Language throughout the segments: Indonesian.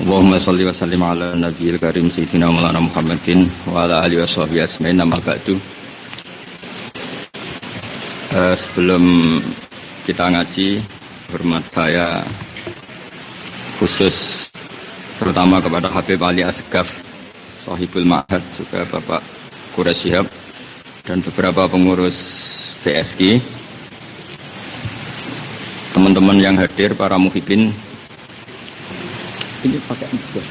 Allahumma sholli wa sallim ala nabiyil karim sayyidina Maulana Muhammadin wa ala alihi washabihi ajmain. Amma ba'du. Sebelum kita ngaji, hormat saya khusus terutama kepada Habib Ali Asgaf, Sahibul Ma'had, juga Bapak Quraish Shihab dan beberapa pengurus PSK, teman-teman yang hadir, para muhibin. Ini pakai juga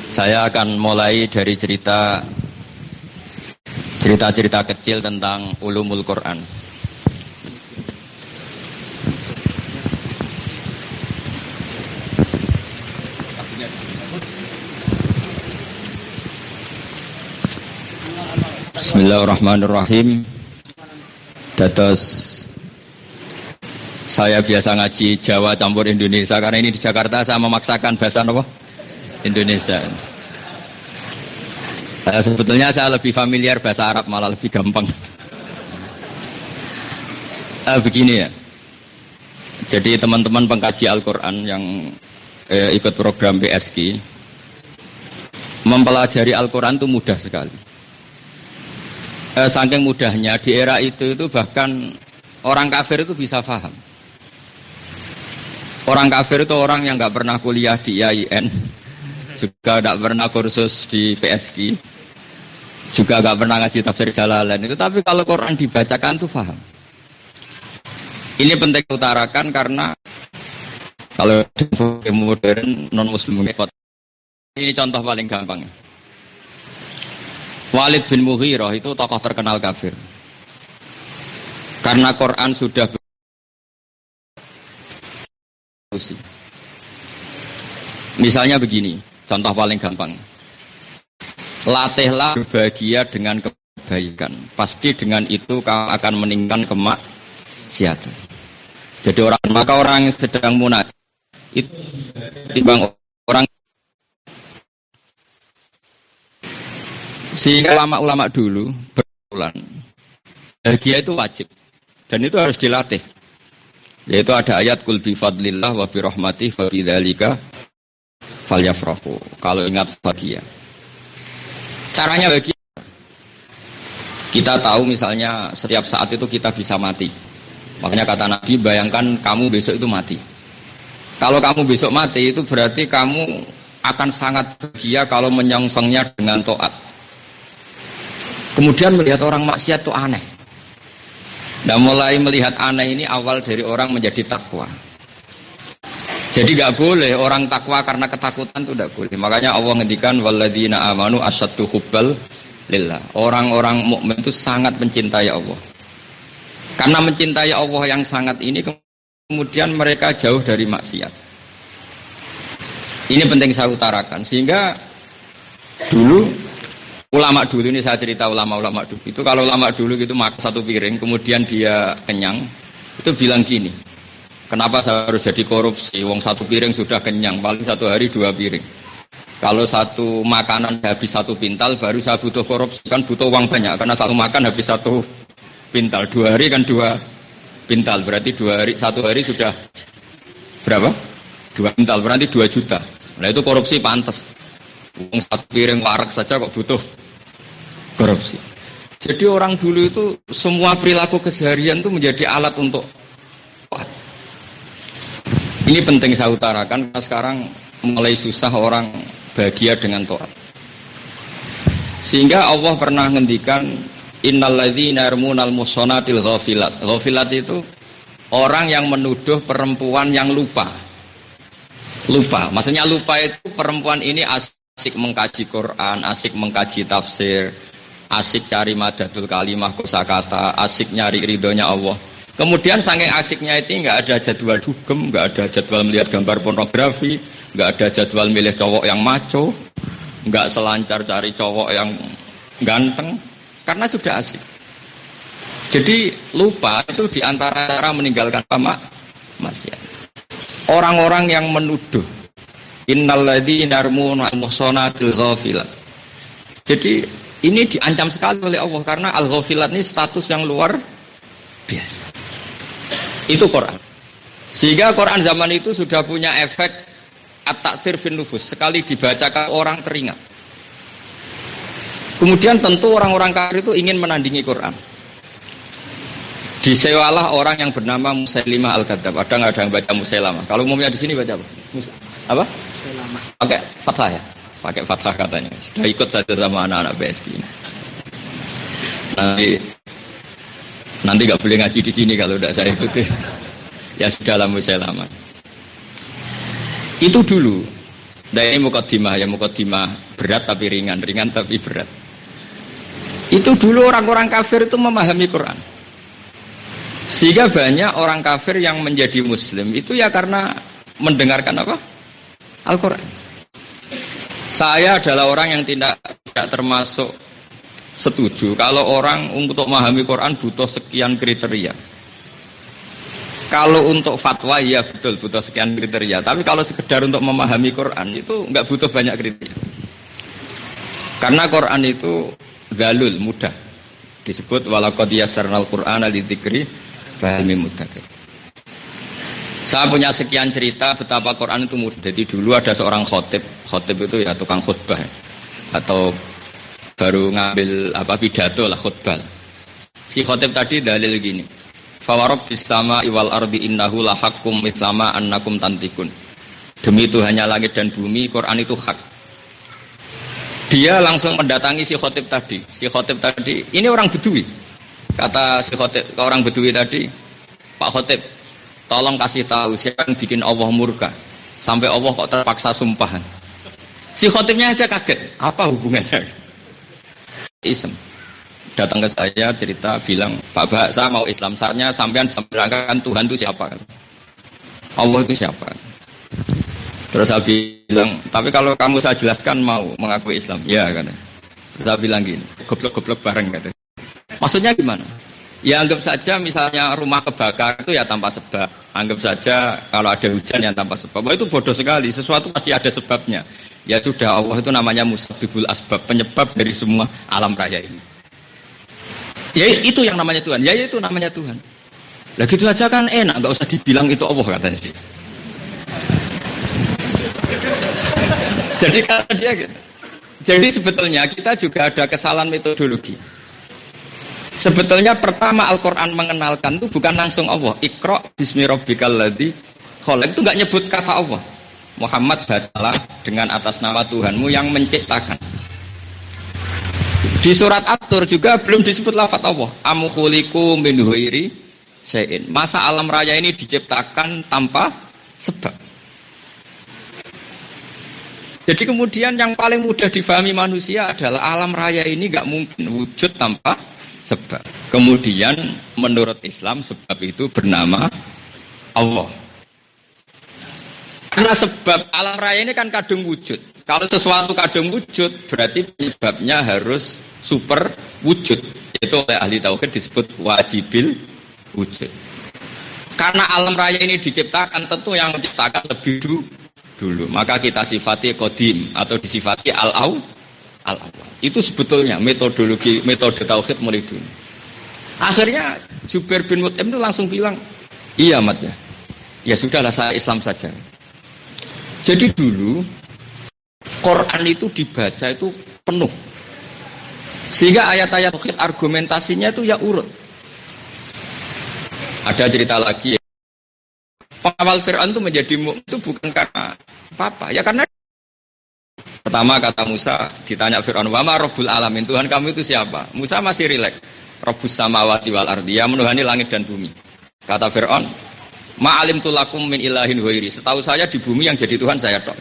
saya akan mulai dari cerita kecil tentang ulumul Quran. Bismillahirrahmanirrahim. Dados saya biasa ngaji Jawa campur Indonesia karena ini di Jakarta saya memaksakan bahasa apa? Indonesia. Sebetulnya saya lebih familiar bahasa Arab, malah lebih gampang. Begini ya. Jadi teman-teman pengkaji Al-Quran yang ikut program PSK, mempelajari Al-Quran itu mudah sekali. Saking mudahnya di era itu bahkan orang kafir itu bisa paham. Orang kafir itu orang yang nggak pernah kuliah di IAIN, juga nggak pernah kursus di PSK, juga nggak pernah ngaji tafsir Jalalain itu, tapi kalau Quran dibacakan tuh paham. Ini penting utarakan karena kalau di modern non muslim ini contoh paling gampang. Walid bin Mughirah itu tokoh terkenal kafir. Karena Quran sudah misalnya begini, contoh paling gampang. Latihlah berbahagia dengan kebaikan. Pasti dengan itu kamu akan meninggalkan kemaksiatan. Jadi orang yang sedang munajat itu timbang orang. Sehingga ulama-ulama dulu berulang, bahagia itu wajib dan itu harus dilatih. Yaitu ada ayat qul bi fadlillah wa bi rahmatih fa bidzalika falyafrahu. Kalau ingat bahagia. Caranya bahagia. Kita tahu misalnya setiap saat itu kita bisa mati. Makanya kata Nabi, bayangkan kamu besok itu mati. Kalau kamu besok mati itu berarti kamu akan sangat bahagia kalau menyongsongnya dengan taat. Kemudian melihat orang maksiat itu aneh. Dan mulai melihat aneh ini awal dari orang menjadi takwa. Jadi nggak boleh orang takwa karena ketakutan itu tidak boleh. Makanya Allah ngendikan walladzina amanu asyaddu hubbal lillah. Orang-orang mukmin itu sangat mencintai Allah. Karena mencintai Allah yang sangat ini kemudian mereka jauh dari maksiat. Ini penting saya utarakan sehingga dulu ulama dulu, ini saya cerita ulama-ulama dulu itu, kalau ulama dulu gitu makan satu piring kemudian dia kenyang itu bilang gini, kenapa saya harus jadi korupsi, wong satu piring sudah kenyang, paling satu hari 2 piring, kalau satu makanan habis 1 pintal baru saya butuh korupsi, kan butuh uang banyak karena satu makan habis 1 pintal, 2 hari kan 2 pintal, berarti 1 hari sudah berapa? 2 pintal, berarti 2 juta. Nah itu korupsi pantas. Wong satu piring warak saja kok butuh korupsi. Jadi orang dulu itu semua perilaku keseharian itu menjadi alat untuk taat. Ini penting saya utarakan karena sekarang mulai susah orang bahagia dengan taat. Sehingga Allah pernah ngendikan innalladzina yarmunal muhsanatil ghafilat. Ghafilat itu orang yang menuduh perempuan yang lupa. Lupa, maksudnya lupa itu perempuan ini asik mengkaji Quran, asik mengkaji tafsir, asik cari madatul kalimah kosakata, asik nyari ridhonya Allah. Kemudian saking asiknya itu nggak ada jadwal dugem, nggak ada jadwal melihat gambar pornografi, nggak ada jadwal milih cowok yang maco, nggak selancar cari cowok yang ganteng, karena sudah asik. Jadi lupa itu diantara cara meninggalkan maksiat. Orang-orang yang menuduh Innalladzina yarmuna al-muhsanatil ghafilat. Jadi ini diancam sekali oleh Allah karena al-ghafilat ini status yang luar biasa. Itu Quran. Sehingga Quran zaman itu sudah punya efek at-ta'tsir fin nufus. Sekali dibacakan orang teringat. Kemudian tentu orang-orang kafir itu ingin menandingi Quran. Disewalah orang yang bernama Musailimah al-Kadzdzab. Ada nggak ada yang baca Musailamah? Kalau umumnya di sini baca apa? Apa? Musailamah. Pakai fathah ya? Pakai fathah katanya. Sudah ikut saja sama anak-anak BSG. Nanti nggak boleh ngaji di sini kalau tidak saya ikuti. Ya sudahlah Musailamah. Itu dulu. Nah ini mukaddimah ya, mukaddimah berat tapi ringan tapi berat. Itu dulu orang-orang kafir itu memahami Quran. Sehingga banyak orang kafir yang menjadi muslim itu ya karena mendengarkan apa? Al-Quran. Saya adalah orang yang tidak termasuk setuju kalau orang untuk memahami Quran butuh sekian kriteria. Kalau untuk fatwa ya betul butuh sekian kriteria. Tapi kalau sekedar untuk memahami Quran itu nggak butuh banyak kriteria. Karena Quran itu zalul, mudah. Disebut walaqad yassarnal Qur'ana lidzikri fahmi mudzakir. Saya punya sekian cerita betapa Quran itu mudah. Jadi dulu ada seorang khotib itu ya tukang khutbah atau baru ngambil pidato lah khutbah. Si khotib tadi dalil gini. Fawarabbis samaa'i wal ardi innahu lahaqqum mislama annakum tantikun. Demi Tuhannya langit dan bumi, Quran itu hak. Dia langsung mendatangi si khotib tadi. Si khotib tadi, ini orang Bedui. Kata si khotib ke orang Bedui tadi, Pak Khotib, tolong kasih tahu siapa yang bikin Allah murka sampai Allah kok terpaksa sumpahan. Si khotibnya aja kaget, apa hubungannya? Isem. Datang ke saya cerita bilang, Pak Bah, saya mau Islam. Saatnya sampean bisa menerangkan Tuhan itu siapa? Allah itu siapa? Terus saya bilang, tapi kalau kamu saya jelaskan mau mengakui Islam, ya kan? Saya bilang gini, goblok-goblok bareng kata. Maksudnya gimana? Ya anggap saja misalnya rumah kebakar itu ya tanpa sebab. Anggap saja kalau ada hujan yang tanpa sebab. Wah, itu bodoh sekali. Sesuatu pasti ada sebabnya. Ya sudah, Allah itu namanya musabbibul asbab, penyebab dari semua alam raya ini. Ya itu yang namanya Tuhan. Ya itu namanya Tuhan. Lah gitu aja kan enak, nggak usah dibilang itu Allah katanya dia. Jadi kata dia gitu. Jadi sebetulnya kita juga ada kesalahan metodologi. Sebetulnya pertama Al-Quran mengenalkan itu bukan langsung Allah. Iqra bismi rabbikal ladzi khalaq, itu nggak nyebut kata Allah. Muhammad bacalah dengan atas nama Tuhanmu yang menciptakan. Di surat At-Tur juga belum disebut lafaz Allah. Am khuliqu min ghairi syai'in. Masa alam raya ini diciptakan tanpa sebab. Jadi kemudian yang paling mudah difahami manusia adalah alam raya ini nggak mungkin wujud tanpa sebab. Kemudian menurut Islam sebab itu bernama Allah. Karena sebab alam raya ini kan kadung wujud. Kalau sesuatu kadung wujud berarti penyebabnya harus super wujud. Itu oleh ahli tauhid disebut wajibil wujud. Karena alam raya ini diciptakan, tentu yang menciptakan lebih dulu. Maka kita sifati qadim atau disifati al-awwal. Itu sebetulnya metode tauhid mulai dulu. Akhirnya Jubair bin Mut'im itu langsung bilang, iya Mat ya. Ya sudahlah saya Islam saja. Jadi dulu Quran itu dibaca itu penuh. Sehingga ayat-ayat tauhid argumentasinya itu ya urut. Ada cerita lagi ya. Pengawal Fir'aun itu menjadi mukmin itu bukan karena apa-apa, ya karena pertama kata Musa ditanya Fir'aun, "Wa ma rabbul alamin?" Tuhan kamu itu siapa? Musa masih rileks. Rabbus samawati wal ardi, yang menuhani langit dan bumi. Kata Fir'aun, "Ma alimtu lakum min ilahin ghairi." Setahu saya di bumi yang jadi Tuhan saya tok.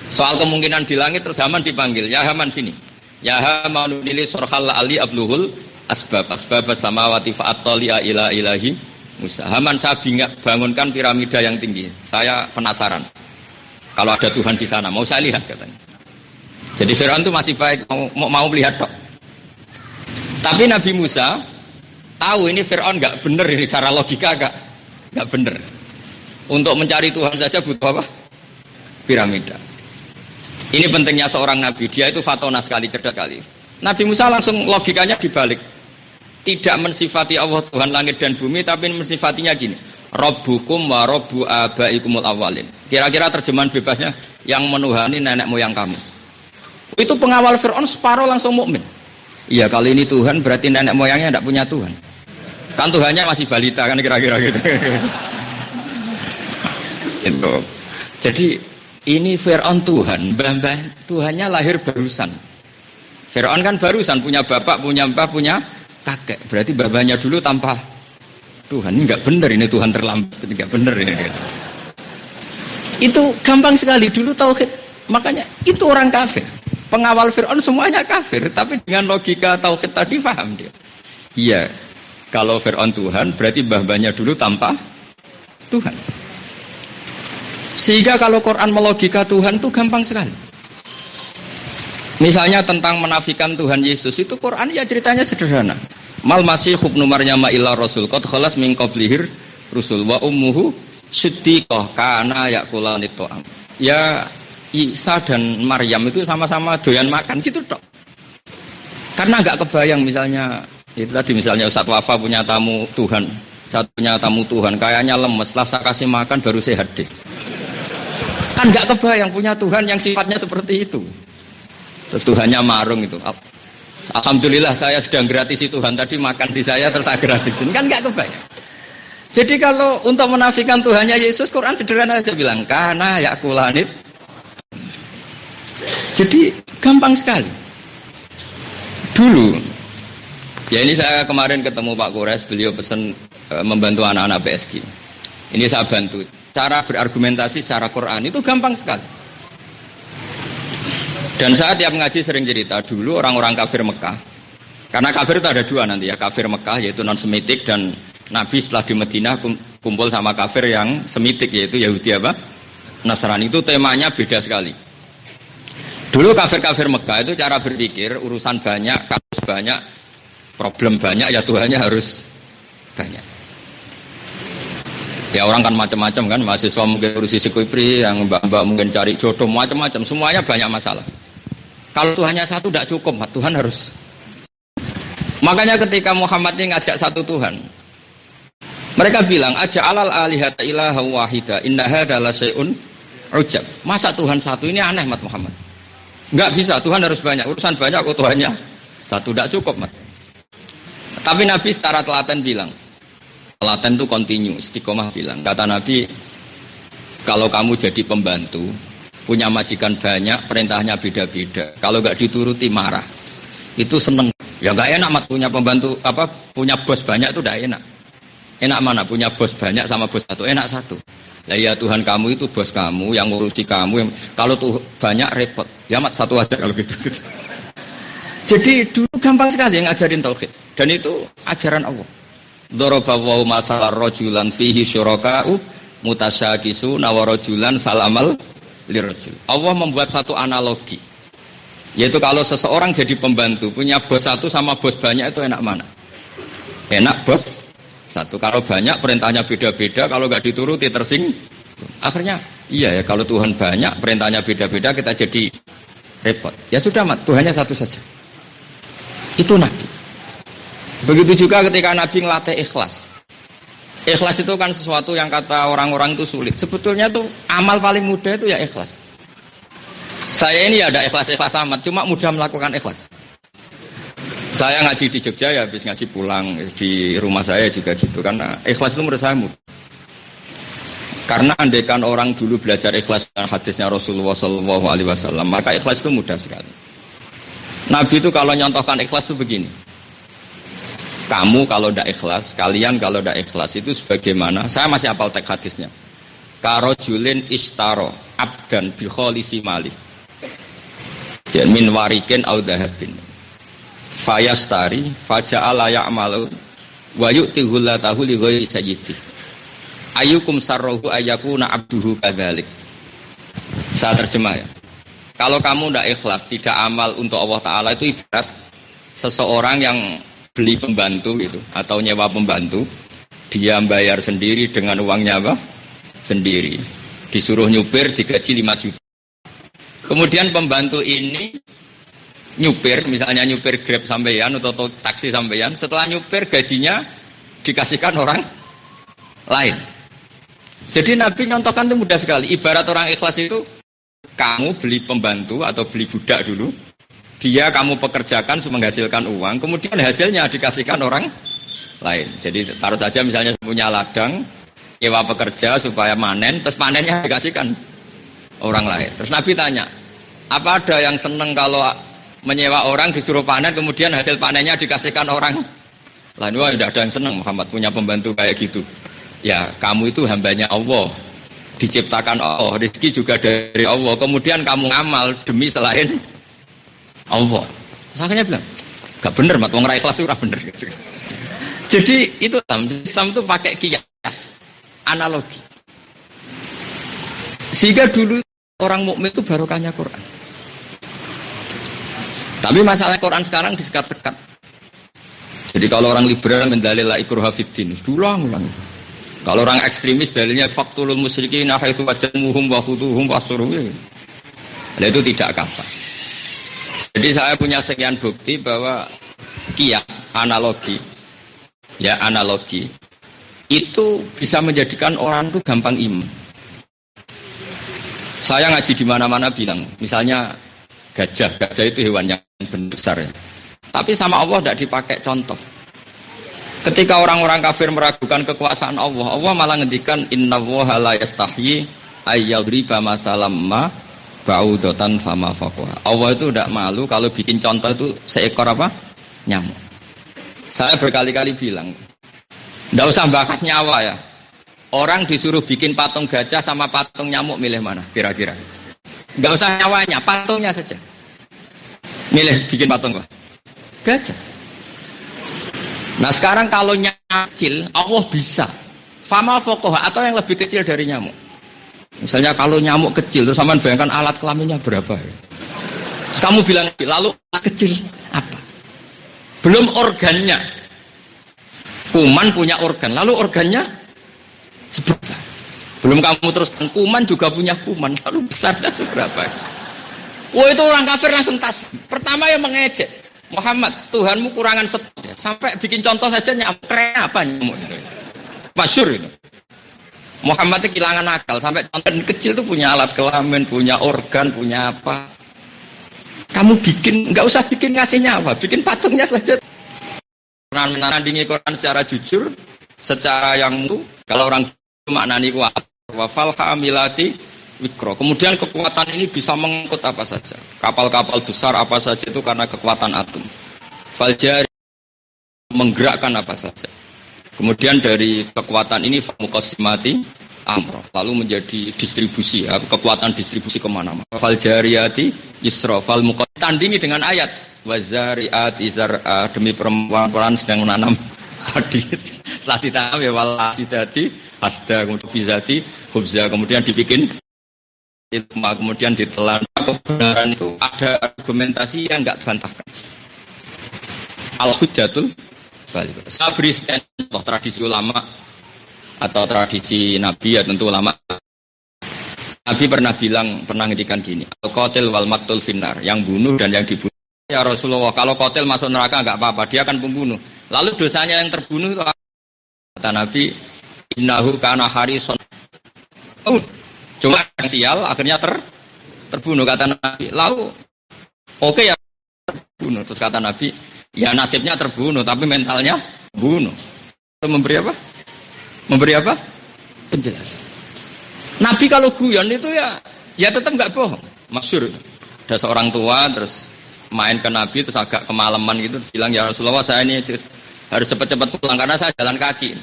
Soal kemungkinan di langit terus Haman dipanggil, "Ya Haman sini." Ya Haman nili surhal ali abluhul asbab samawati fa'attali ila ilahi Musa. Haman saya bangunkan piramida yang tinggi. Saya penasaran. Kalau ada Tuhan di sana, mau saya lihat katanya. Jadi Fir'aun itu masih baik, mau melihat tok. Tapi Nabi Musa tahu ini Fir'aun nggak bener, ini cara logika nggak bener. Untuk mencari Tuhan saja butuh apa? piramida. Ini pentingnya seorang nabi, dia itu fatona sekali, cerdas sekali. Nabi Musa langsung logikanya dibalik. Tidak mensifati Allah Tuhan langit dan bumi, tapi mensifatinya gini. Rabbukum wa rabbu abaikumul awwalin. Kira-kira terjemahan bebasnya yang menuhani nenek moyang kamu. Itu pengawal Fir'aun separuh langsung mukmin. Iya, kalau ini Tuhan berarti nenek moyangnya tidak punya Tuhan. Kan Tuhannya masih balita kan kira-kira gitu. Itu. Jadi ini Fir'aun Tuhan, mbah-mbah Tuhannya lahir barusan. Fir'aun kan barusan punya bapak, punya mbah, punya kakek. Berarti babanya dulu tanpa Tuhan. Ini enggak benar, ini Tuhan terlambat, enggak benar ini. Itu gampang sekali dulu tauhid. Makanya itu orang kafir. Pengawal Fir'aun semuanya kafir, tapi dengan logika tauhid tadi paham dia. Iya. Kalau Fir'aun Tuhan, berarti mbah-mbahnya dulu tanpa Tuhan. Sehingga kalau Quran melogika Tuhan itu gampang sekali. Misalnya tentang menafikan Tuhan Yesus, itu Quran ya ceritanya sederhana. Mal masih ibnu Maryam illa rasul qad khalas min qablihir rusul wa ummuhu siddiqah kana yaqulanit ta'am. Ya Isa dan Maryam itu sama-sama doyan makan gitu tok. Karena enggak kebayang misalnya itu tadi misalnya Ustaz Wafa punya tamu Tuhan, satunya tamu Tuhan kayaknya lemes, setelah saya kasih makan baru sehat deh. Kan nggak kebayang punya Tuhan yang sifatnya seperti itu. Terus Tuhannya marung itu. Alhamdulillah saya sedang gratisi Tuhan tadi makan di saya terus saya gratisin. Kan nggak kebayang. Jadi kalau untuk menafikan Tuhannya Yesus, Quran sederhana saja bilang kana yakulanit. Jadi gampang sekali. Dulu, ya ini saya kemarin ketemu Pak Kores, beliau pesan membantu anak-anak PSG. Ini saya bantu. Cara berargumentasi secara Quran itu gampang sekali. Dan saya tiap ngaji sering cerita dulu orang-orang kafir Mekah. Karena kafir itu ada dua nanti ya, kafir Mekah yaitu non-semitik dan Nabi setelah di Madinah kumpul sama kafir yang semitik yaitu Yahudi apa? Nasrani. Itu temanya beda sekali. Dulu kafir-kafir Mekah itu cara berpikir urusan banyak, kasus banyak, problem banyak ya Tuhannya harus banyak. Ya orang kan macam-macam kan, mahasiswa mungkin urusi psikopri, yang mbak-mbak mungkin cari jodoh, macam-macam, semuanya banyak masalah. Kalau Tuhannya satu tidak cukup, Tuhan harus. Makanya ketika Muhammad ini ngajak satu Tuhan, mereka bilang aja alal alihata ilaha wahida inna hadza la syai'un ujab. Masa Tuhan satu ini aneh Mat Muhammad. Enggak bisa, Tuhan harus banyak, urusan banyak kok Tuhannya satu tidak cukup Mat. Tapi Nabi secara telaten bilang, telaten itu kontinu, istiqomah bilang. Kata Nabi, kalau kamu jadi pembantu, punya majikan banyak, perintahnya beda-beda. Kalau nggak dituruti marah, itu seneng. Ya nggak enak mat punya pembantu punya bos banyak itu udah enak. Enak mana punya bos banyak sama bos satu? Enak satu. Lah ya Tuhan kamu itu bos kamu yang ngurusi kamu. Kalau tuh banyak repot. Ya mat satu aja kalau gitu. Jadi dulu gampang sekali ngajarin tauhid dan itu ajaran Allah. Daraballahu mathalan rajulan fihi syuraka'u mutasyakisu wa rajulan salamal lirajul. Allah membuat satu analogi. Yaitu kalau seseorang jadi pembantu punya bos satu sama bos banyak itu enak mana? Enak bos satu. Kalau banyak perintahnya beda-beda, kalau enggak dituruti tersinggung. Akhirnya iya ya kalau Tuhan banyak perintahnya beda-beda kita jadi repot. Ya sudah mat, Tuhannya satu saja. Itu Nabi. Begitu juga ketika Nabi ngelatih ikhlas. Ikhlas itu kan sesuatu yang kata orang-orang itu sulit. Sebetulnya tuh amal paling mudah itu ya ikhlas. Saya ini ada ikhlas-ikhlas amat, cuma mudah melakukan ikhlas. Saya ngaji di Jogja ya habis ngaji pulang di rumah saya juga gitu karena ikhlas itu menurut saya mudah. Karena andaikan orang dulu belajar ikhlas dengan hadisnya Rasulullah SAW, maka ikhlas itu mudah sekali. Nabi itu kalau nyontohkan ikhlas itu begini. Kamu kalau tidak ikhlas, kalian kalau tidak ikhlas itu sebagaimana, saya masih hafal teks hadisnya. Karojulin istaro abdan bi kholisi mali. Min warikin au dahabin. Fayastari faja'ala ya'malu wa yu'tihu latahu li ghairi sayyidi. Ayyukum sarruhu ayyakuna abduhu kadzalik. Saya terjemah ya. Kalau kamu tidak ikhlas, tidak amal untuk Allah Ta'ala itu ibarat seseorang yang beli pembantu gitu atau nyewa pembantu, dia bayar sendiri dengan uangnya apa? Sendiri. Disuruh nyupir digaji 5 juta. Kemudian pembantu ini nyupir, misalnya nyupir Grab sampeyan atau taksi sampeyan, setelah nyupir gajinya dikasihkan orang lain. Jadi Nabi nyontohkan itu mudah sekali. Ibarat orang ikhlas itu, kamu beli pembantu atau beli budak dulu, dia kamu pekerjakan menghasilkan uang, kemudian hasilnya dikasihkan orang lain. Jadi taruh saja misalnya punya ladang, nyewa pekerja supaya manen, terus panennya dikasihkan orang lain. Terus Nabi tanya, apa ada yang seneng kalau menyewa orang disuruh panen, kemudian hasil panennya dikasihkan orang lain? Wah, tidak ada yang seneng Muhammad punya pembantu kayak gitu. Ya, kamu itu hambanya Allah, diciptakan Allah, rezeki juga dari Allah. Kemudian kamu ngamal demi selain Allah. Makanya bilang, gak bener, mat, wong ra ikhlas ora bener. Jadi itu Islam itu pakai kias, analogi. Sehingga dulu orang mukmin itu barokahnya Quran. Tapi masalah Quran sekarang disekat-sekat. Jadi kalau orang liberal mendalil la ikruha fiddin, diulang-ulang. Kalau orang ekstremis dalilnya faqtulul musyrikin haitsu wajadtumuhum wa khuduhum wasuruhum. Nah, itu tidak kafir. Jadi saya punya sekian bukti bahwa kias, analogi, ya analogi, itu bisa menjadikan orang itu gampang iman. Saya ngaji di mana-mana bilang, misalnya gajah itu hewan yang besar ya. Tapi sama Allah tidak dipakai contoh. Ketika orang-orang kafir meragukan kekuasaan Allah, Allah malah ngendikan innallaha la yastahyi ayyadriba masalam ma ba'udatan fama faqaha. Allah itu tidak malu kalau bikin contoh itu seekor apa? Nyamuk. Saya berkali-kali bilang, tidak usah bahas nyawa ya. Orang disuruh bikin patung gajah sama patung nyamuk, milih mana kira-kira? Tidak usah nyawanya, patungnya saja. Milih bikin patung kok? Gajah. Nah sekarang kalau nyamuk kecil, Allah bisa fama fokoha, atau yang lebih kecil dari nyamuk. Misalnya kalau nyamuk kecil, terus sampean bayangkan alat kelaminnya berapa ya? Terus kamu bilang, lalu alat kecil apa? Belum organnya. Kuman punya organ, lalu organnya seberapa? Belum kamu teruskan, kuman juga punya kuman, lalu besarnya seberapa? Wah itu orang kafir langsung tas. Pertama yang mengejek, Muhammad, Tuhanmu kurangan stok ya. Sampai bikin contoh saja nyamuk, keren apa nyamuk itu? Masyhur itu. Muhammad itu kehilangan akal, sampai contoh kecil itu punya alat kelamin, punya organ, punya apa. Kamu bikin, nggak usah bikin ngasihnya apa, bikin patungnya saja. Menandingi Quran secara jujur, secara yang mutu, kalau orang maknani kuat, wafal hamilati wikro. Kemudian kekuatan ini bisa mengangkut apa saja. Kapal-kapal besar apa saja itu karena kekuatan atom. Faljari menggerakkan apa saja. Kemudian dari kekuatan ini muqassimati amro, lalu menjadi distribusi, ya, kekuatan distribusi kemana-mana. Faljariyati yusra, fal tandingi dengan ayat wazariati zar'a, demi perempuan sedang menanam padi. Setelah ditanam ya wal asidati asda, kemudian bizati khubza, kemudian dibikin itu, kemudian ditelan. Kebenaran itu ada argumentasi yang enggak dibantahkan. Al-hujjatul balik. Saya beri contoh tradisi ulama atau tradisi Nabi, ya tentu ulama. Nabi pernah bilang, pernah ngendikan gini, al-qatil wal maqtul finnar, yang bunuh dan yang dibunuh. Ya Rasulullah, kalau qatil masuk neraka enggak apa-apa, dia kan pembunuh. Lalu dosanya yang terbunuh itu apa? Kata Nabi, innahu kana harison. Oh, cuma yang sial akhirnya terbunuh, kata Nabi. Lalu oke ya terbunuh. Terus kata Nabi, ya nasibnya terbunuh tapi mentalnya bunuh. Memberi apa? Memberi apa? Penjelasan. Nabi kalau guyon itu ya tetap nggak bohong. Masyhur. Ada seorang tua terus main ke Nabi terus agak kemalaman gitu, bilang ya Rasulullah saya ini harus cepat-cepat pulang karena saya jalan kaki.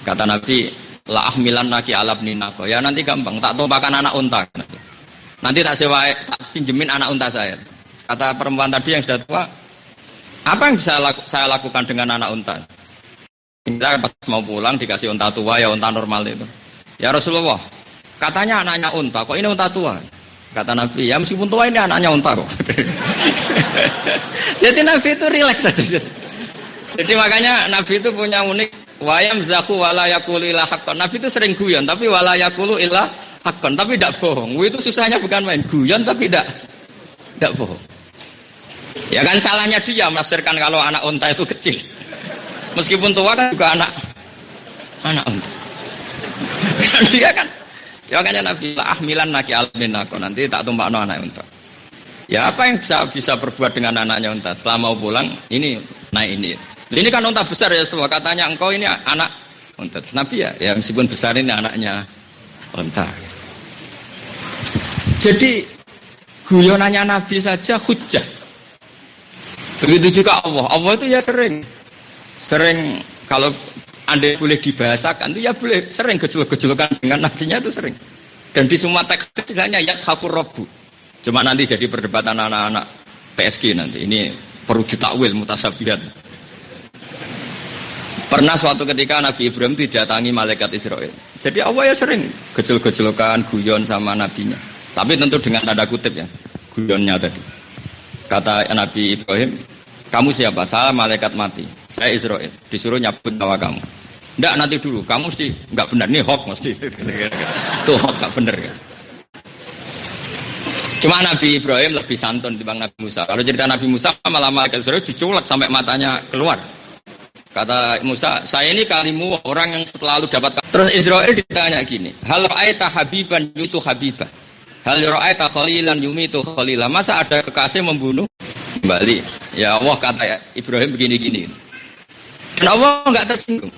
Kata Nabi, la ahmilan naki alab ninako. Ya nanti gampang, tak tumpakan anak unta. Nanti tak sewa, tak pinjemin anak unta saya. Kata perempuan tadi yang sudah tua, apa yang bisa saya lakukan dengan anak unta? Kita pas mau pulang dikasih unta tua, ya unta normal itu. Ya Rasulullah, katanya anaknya unta, kok ini unta tua? Kata Nabi, ya meskipun tua ini anaknya unta kok. Jadi Nabi itu rileks saja. Jadi makanya Nabi itu punya unik, wayam zaku wala yaqulu illa haqqan. Nabi itu sering guyon, tapi wala yaqulu illa hakon tapi tidak bohong. Itu susahnya bukan main guyon tapi tidak bohong. Ya kan salahnya dia menafsirkan kalau anak unta itu kecil. Meskipun tua kan juga anak unta. Kan dia kan. Ya makanya Nabi ahmilan naki almin aku nanti tak tumpakno anak unta. Ya apa yang bisa berbuat dengan anaknya unta? Setelah mau pulang ini naik ini. Ini kan unta besar ya semua katanya engkau ini anak unta. Terus Nabi ya meskipun besar ini anaknya unta. Jadi guyonannya Nabi saja hujjah. Begitu juga Allah. Allah itu ya sering kalau Anda boleh dibahasakan itu ya boleh sering gejol-gejolkan dengan nabinya itu sering. Dan di semua teks istilahnya ya hakur robbu. Cuma nanti jadi perdebatan anak-anak PSG nanti. Ini perlu ditakwil mutasabihat. Pernah suatu ketika Nabi Ibrahim didatangi malaikat Israel. Jadi Allah ya sering gejol-gejolkan guyon sama nabinya. Tapi tentu dengan tanda kutip ya. Guyonnya tadi. Kata Nabi Ibrahim, kamu siapa? Saya malaikat mati. Saya Israel. Disuruh nyabut nyawa kamu. Enggak, nanti dulu. Kamu mesti enggak benar. Ini hoax mesti. Itu hoax enggak benar. Cuma Nabi Ibrahim lebih santun dibanding Nabi Musa. Kalau cerita Nabi Musa malah malaikat Israel diculak sampai matanya keluar. Kata Musa, saya ini kalimu orang yang selalu dapat. Terus Israel ditanya gini, hal ra'aita habiban yumitu habibah. Hal ra'aita khalilan yumitu khalilah. Masa ada kekasih membunuh kembali? Ya Allah kata ya, Ibrahim begini-gini. Dan Allah enggak tersinggung.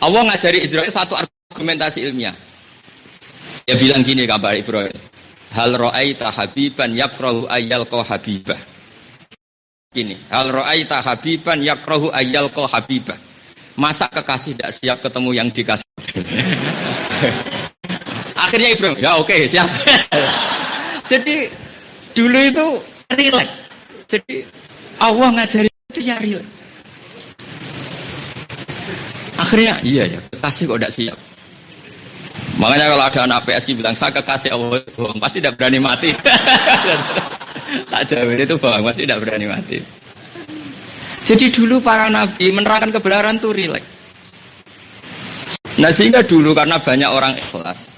Allah ngajari Israel satu argumentasi ilmiah. Dia bilang gini kabar Ibrahim. Hal ra'aita habiban yakrahu ayyalqa habibah. Gini, hal ra'aita habiban yakrahu ayyalqa habibah. Masa kekasih tidak siap ketemu yang dikasih? Akhirnya Ibrahim, ya oke, siap. Jadi dulu itu rileks. Jadi Allah ngajari itu ya rileks. Akhirnya iya ya, kekasih kok tidak siap. Makanya kalau ada anak PSG bilang saya kekasih Allah bohong, pasti tidak berani mati. Tak jawab itu bohong, pasti tidak berani mati. Jadi dulu para nabi menerangkan kebenaran itu rileks. Nah sehingga dulu karena banyak orang ikhlas,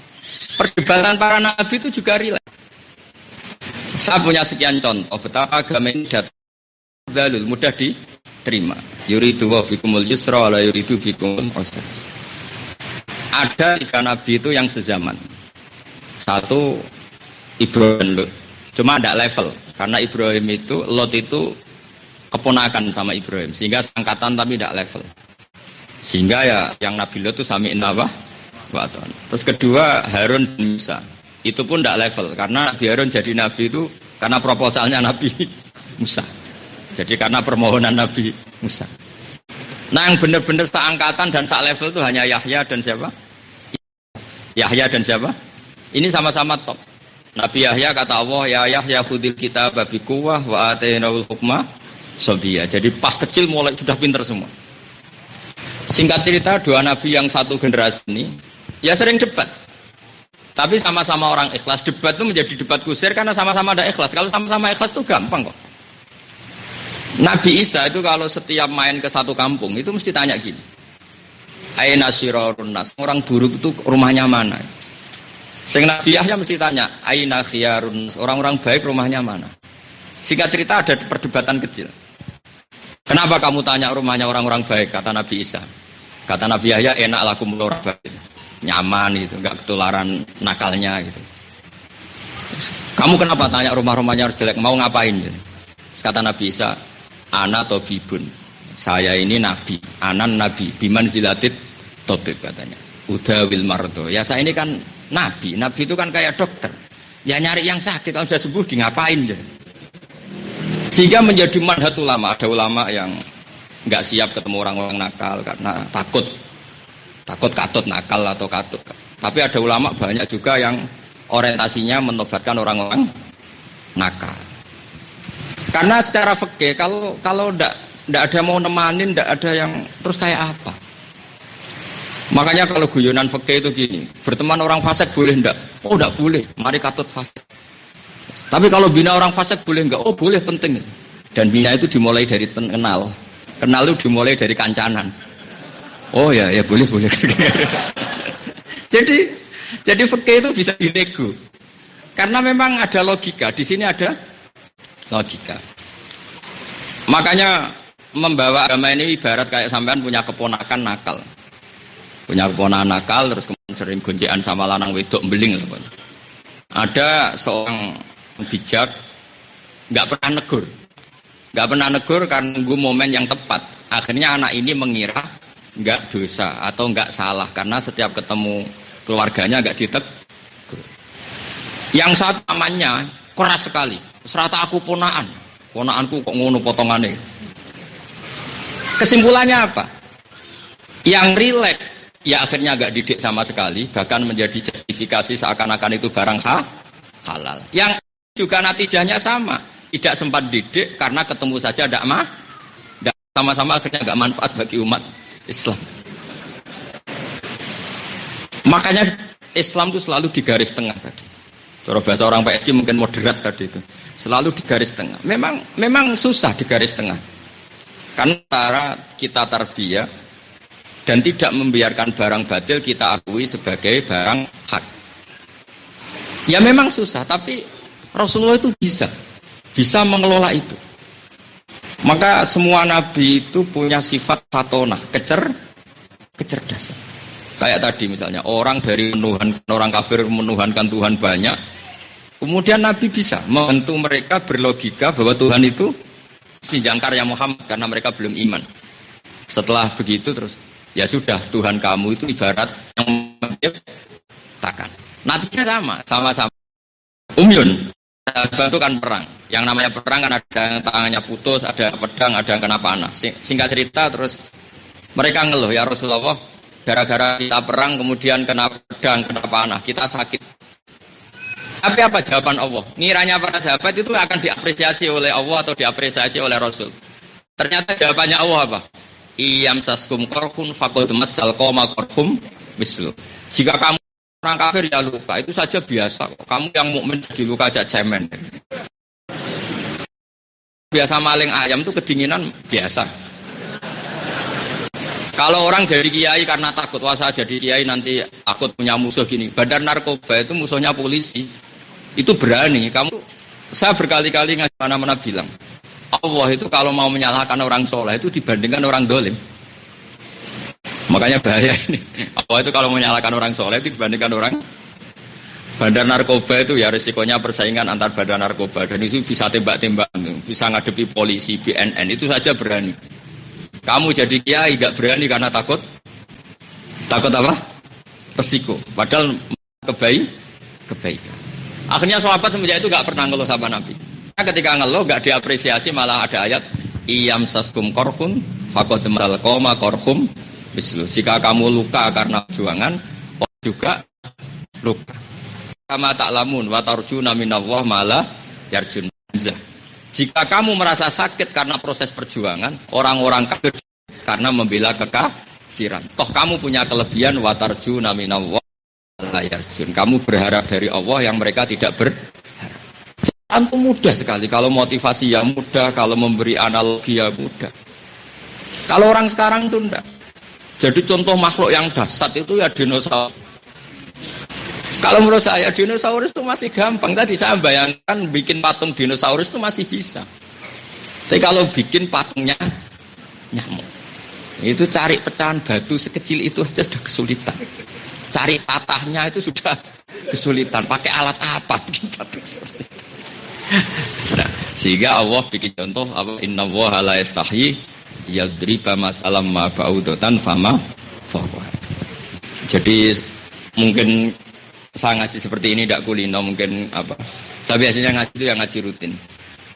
perdebatan para nabi itu juga rileks. Saya punya sekian contoh betapa agama ini mudah diterima. Yuridu wa bikumul yusra la yuridu bikumul usra. Ada 3 nabi itu yang sezaman. Satu Ibrahim dan Lot. Cuma ada level karena Ibrahim itu Lot itu keponakan sama Ibrahim sehingga sangkatan tapi tidak level. Sehingga ya yang Nabi Lot itu sami'in wa ta'ana. Terus kedua Harun dan Musa. Itu pun tidak level karena Nabi Harun jadi nabi itu karena proposalnya Nabi Musa. Jadi karena permohonan Nabi Musa. Nah yang benar-benar seangkatan dan level itu hanya Yahya dan siapa? Yahya dan siapa? Ini sama-sama top. Nabi Yahya kata Allah, ya Yahya khudil kitab bi quwwah wa atainaul hukma sabiyya. Jadi pas kecil mulai sudah pintar semua. Singkat cerita 2 nabi yang satu generasi ini ya sering debat. Tapi sama-sama orang ikhlas. Debat itu menjadi debat kusir karena sama-sama ada ikhlas. Kalau sama-sama ikhlas itu gampang kok. Nabi Isa itu kalau setiap main ke satu kampung itu mesti tanya gini. Aina syirarun nas, orang buruk itu rumahnya mana? Sing Nabi Yahya mesti tanya, aina khiyarun nas, orang-orang baik rumahnya mana? Singkat cerita ada perdebatan kecil. Kenapa kamu tanya rumahnya orang-orang baik? Kata Nabi Isa. Kata Nabi Yahya, enak lakum orang baik. Nyaman gitu, enggak ketularan nakalnya gitu. Kamu kenapa tanya rumah-rumahnya harus jelek? Mau ngapain gitu? Kata Nabi Isa, ana tobibun, saya ini nabi, anan nabi, biman zilatit tobib katanya, udawil mardo. Ya saya ini kan nabi itu kan kayak dokter, ya nyari yang sakit, kalau sudah sembuh di ngapain gitu. Sehingga menjadi manhat ulama, ada ulama yang nggak siap ketemu orang-orang nakal karena takut katut nakal atau katut. Tapi ada ulama banyak juga yang orientasinya menobatkan orang-orang nakal. Karena secara fikih kalau ndak ada mau nemanin, ndak ada yang terus kayak apa? Makanya kalau guyonan fikih itu gini, berteman orang fasik boleh ndak? Oh ndak boleh, mari katut fasik. Tapi kalau bina orang fasik boleh nggak? Oh boleh, penting. Dan bina itu dimulai dari kenal itu dimulai dari kancanan. Oh ya boleh. Jadi Jadi fikih itu bisa dinego. Karena memang ada logika. Di sini ada logika. Makanya membawa agama ini ibarat kayak sampean punya keponakan nakal. Punya keponakan nakal terus kemudian sering gonjekan sama lanang wedok beling. Ada seorang bijak nggak pernah negur. Nggak pernah negur karena nunggu momen yang tepat. Akhirnya anak ini mengira nggak dosa atau nggak salah karena setiap ketemu keluarganya nggak ditegur. Yang satu amannya keras sekali. Serata aku ponaanku kok ngono potongannya. Kesimpulannya apa? Yang rileks ya akhirnya nggak didik sama sekali, bahkan menjadi justifikasi seakan-akan itu barang halal. Yang juga natijahnya sama. Tidak sempat didik karena ketemu saja tidak sama-sama akhirnya nggak manfaat bagi umat Islam. Makanya Islam itu selalu di garis tengah tadi. Kalau bahasa orang PSG mungkin moderat tadi itu. Selalu di garis tengah. Memang susah di garis tengah. Karena antara kita tarbiyah dan tidak membiarkan barang batil kita akui sebagai barang hak. Ya memang susah, tapi Rasulullah itu bisa mengelola itu. Maka semua nabi itu punya sifat fatonah, kecerdasan. Kayak tadi misalnya orang dari orang kafir menuhankan Tuhan banyak, kemudian nabi bisa membantu mereka berlogika bahwa Tuhan itu jangkarnya Muhammad karena mereka belum iman. Setelah begitu terus ya sudah Tuhan kamu itu ibarat yang menciptakan. Natijanya sama-sama. Umyun bantukan perang. Yang namanya perang kan ada yang tangannya putus, ada pedang, ada yang kena panah. Singkat cerita terus mereka ngeluh, ya Rasulullah, gara-gara kita perang kemudian kena pedang, kena panah, kita sakit. Tapi apa jawaban Allah? Ngiranya para sahabat itu akan diapresiasi oleh Allah atau diapresiasi oleh Rasul. Ternyata jawabannya Allah apa? Iyam saskum korhun faqad massal qoma korhum mislu. Jika kamu orang kafir ya luka, itu saja biasa. Kamu yang mukmin jadi luka aja cemen. Biasa maling ayam itu kedinginan biasa. Kalau orang jadi kiai karena takut, wah saya jadi kiai nanti takut punya musuh gini. Bandar narkoba itu musuhnya polisi. Itu berani. Saya berkali-kali ngaji mana-mana bilang, Allah itu kalau mau menyalahkan orang soleh itu dibandingkan orang dolim. Makanya bahaya ini. Allah itu kalau menyalahkan orang soleh itu dibandingkan orang bandar narkoba itu ya risikonya persaingan antar bandar narkoba dan itu bisa tembak-tembak, bisa ngadepi polisi, BNN itu saja berani. Kamu jadi kiai gak berani karena takut apa? Resiko. Padahal kebaikan. Akhirnya sahabat semenjak itu gak pernah ngeluh sama Nabi. Nah, ketika ngeluh gak diapresiasi malah ada ayat iyam saskum korhun faqad maral qoma korhum mislu. Jika kamu luka karena perjuangan, juga luka. Kama ta'lamun wa tarjuna minallah mala yarjun. Jika kamu merasa sakit karena proses perjuangan, orang-orang kafir karena membela kekafiran. Toh kamu punya kelebihan wa tarjuna minallah mala yarjun. Kamu berharap dari Allah yang mereka tidak berharap. Itu mudah sekali kalau motivasi ya mudah, kalau memberi analogi ya mudah. Kalau orang sekarang itu enggak. Jadi contoh makhluk yang dasar itu ya dinosaurus. Kalau menurut saya dinosaurus itu masih gampang. Tadi saya bayangkan bikin patung dinosaurus itu masih bisa. Tapi kalau bikin patungnya nyamuk, itu cari pecahan batu sekecil itu aja sudah kesulitan. Cari patahnya itu sudah kesulitan. Pakai alat apa bikin patung seperti itu? Nah, sehingga Allah bikin contoh apa? Innallaha la yastahyi yadriba masalam ma ba'udatan fama fawwa. Jadi mungkin saya ngaji seperti ini tidak kulino mungkin apa. Saya biasanya ngaji itu yang ngaji rutin.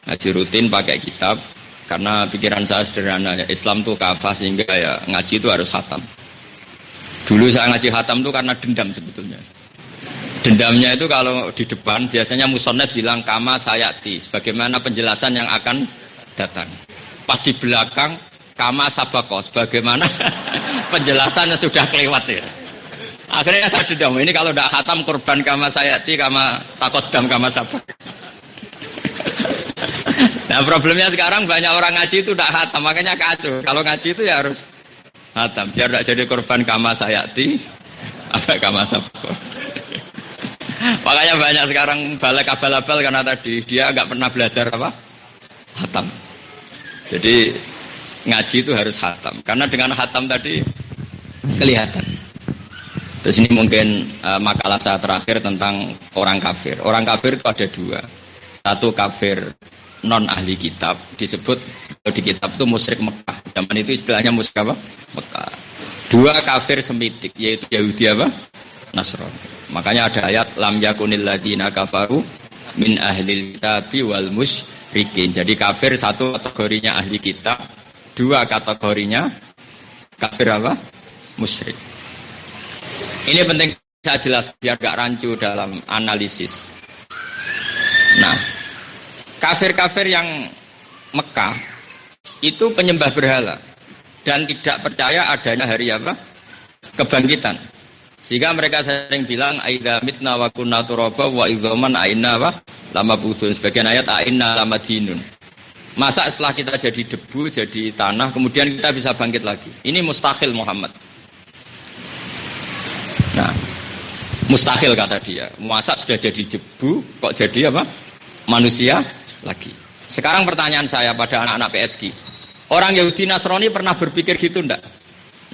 Ngaji rutin pakai kitab karena pikiran saya sederhana ya. Islam tuh kafah sehingga ya ngaji itu harus khatam. Dulu saya ngaji khatam tuh karena dendam sebetulnya. Dendamnya itu kalau di depan biasanya musonnet bilang kama sayati sebagaimana penjelasan yang akan datang. Pas di belakang kama sabakos bagaimana penjelasannya sudah kelewat ya. Akhirnya saya dendam, ini kalau tidak khatam korban kama sayati, kama takodam, kama sabak. Nah problemnya sekarang banyak orang ngaji itu tidak khatam, makanya kacau. Kalau ngaji itu ya harus khatam, biar tidak jadi korban kama sayati, apa kama sabak. Makanya banyak sekarang balik abal-abal karena tadi dia nggak pernah belajar apa? Hatam. Jadi ngaji itu harus hatam. Karena dengan hatam tadi kelihatan. Terus ini mungkin makalah saya terakhir tentang orang kafir. Orang kafir itu ada dua. Satu kafir non ahli kitab, disebut di kitab itu musyrik Mekah. Zaman itu istilahnya musyrik apa? Mekah. Dua kafir semitik, yaitu Yahudi apa? Nasrani. Makanya ada ayat lam yakunil ladzina kafaru min ahlil kitabi wal musyrikin. Jadi kafir satu kategorinya ahli kitab, dua kategorinya kafir apa? Musyrik. Ini penting saya jelas biar gak rancu dalam analisis. Nah, kafir-kafir yang Mekah itu penyembah berhala dan tidak percaya adanya hari apa? Kebangkitan. Sehingga mereka sering bilang aidza mitna wa kunna turaba wa idzaman aina wa lama busun. Sebagian ayat aina lama dinun. Masa setelah kita jadi debu, jadi tanah, kemudian kita bisa bangkit lagi. Ini mustahil Muhammad. Nah, mustahil kata dia. Masa sudah jadi debu, kok jadi apa? Manusia lagi. Sekarang pertanyaan saya pada anak-anak PSG. Orang Yahudi Nasrani pernah berpikir gitu enggak?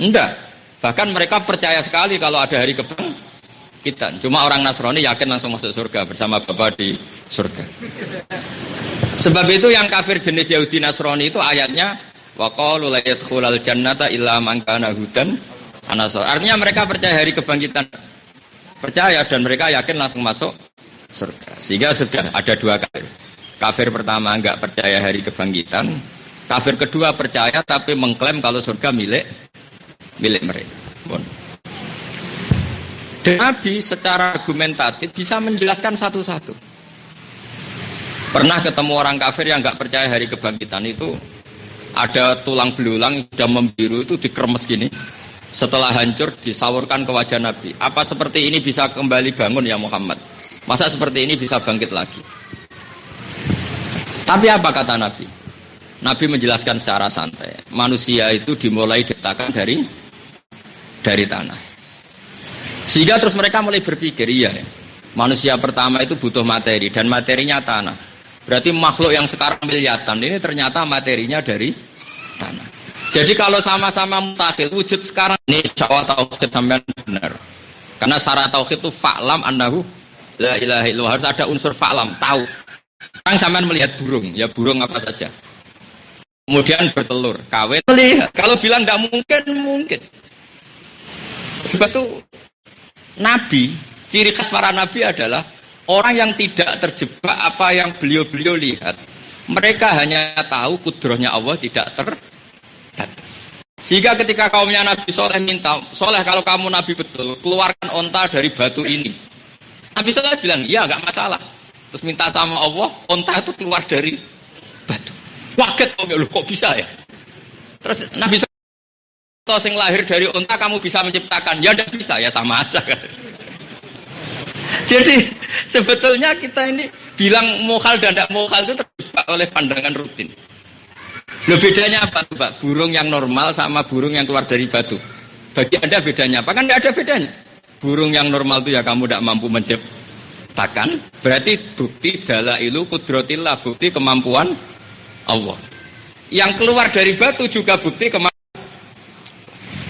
Enggak. Bahkan mereka percaya sekali kalau ada hari kebangkitan. Cuma orang Nasrani yakin langsung masuk surga bersama Bapa di surga. Sebab itu yang kafir jenis Yahudi Nasrani itu ayatnya wa qalu la yadkhulul jannata illa man kana hudan anasor. Artinya mereka percaya hari kebangkitan. Percaya dan mereka yakin langsung masuk surga. Sehingga sudah ada dua kafir. Kafir pertama enggak percaya hari kebangkitan. Kafir kedua percaya tapi mengklaim kalau surga milik mereka. Bon. Dan Nabi secara argumentatif bisa menjelaskan satu-satu. Pernah ketemu orang kafir yang enggak percaya hari kebangkitan itu ada tulang belulang sudah membiru itu dikremes gini. Setelah hancur disawurkan ke wajah Nabi. Apa seperti ini bisa kembali bangun ya Muhammad? Masa seperti ini bisa bangkit lagi? Tapi apa kata Nabi? Nabi menjelaskan secara santai. Manusia itu dimulai diciptakan dari tanah. Sehingga terus mereka mulai berpikir, iya ya. Manusia pertama itu butuh materi dan materinya tanah. Berarti makhluk yang sekarang miliatan ini ternyata materinya dari tanah. Jadi kalau sama-sama mutakhil wujud sekarang ini insya Allah tauhid sampean benar. Karena syarat tauhid itu fa'lam annahu la ilaha illallah, harus ada unsur fa'lam, tahu. Sekarang sampean melihat burung, ya burung apa saja. Kemudian bertelur, kawin, melihat. Kalau bilang tidak mungkin, mungkin. Sebab itu Nabi, ciri khas para Nabi adalah orang yang tidak terjebak apa yang beliau-beliau lihat. Mereka hanya tahu kudrohnya Allah tidak terbatas. Sehingga ketika kaumnya Nabi Soleh minta, Soleh kalau kamu Nabi betul, keluarkan onta dari batu ini. Nabi Soleh bilang, iya nggak masalah. Terus minta sama Allah, onta itu keluar dari batu. Waget kaum, kok bisa ya? Terus Nabi Soleh yang lahir dari onta kamu bisa menciptakan? Ya tidak bisa, ya sama aja kan. Jadi sebetulnya kita ini bilang mokal dan tidak mokal itu terjebak oleh pandangan rutin. Loh bedanya apa tuh Pak? Burung yang normal sama burung yang keluar dari batu. Bagi Anda bedanya apa? Kan nggak ada bedanya. Burung yang normal itu ya kamu tidak mampu menciptakan. Berarti bukti dalailu kudratillah, bukti kemampuan Allah. Yang keluar dari batu juga bukti kemampuan.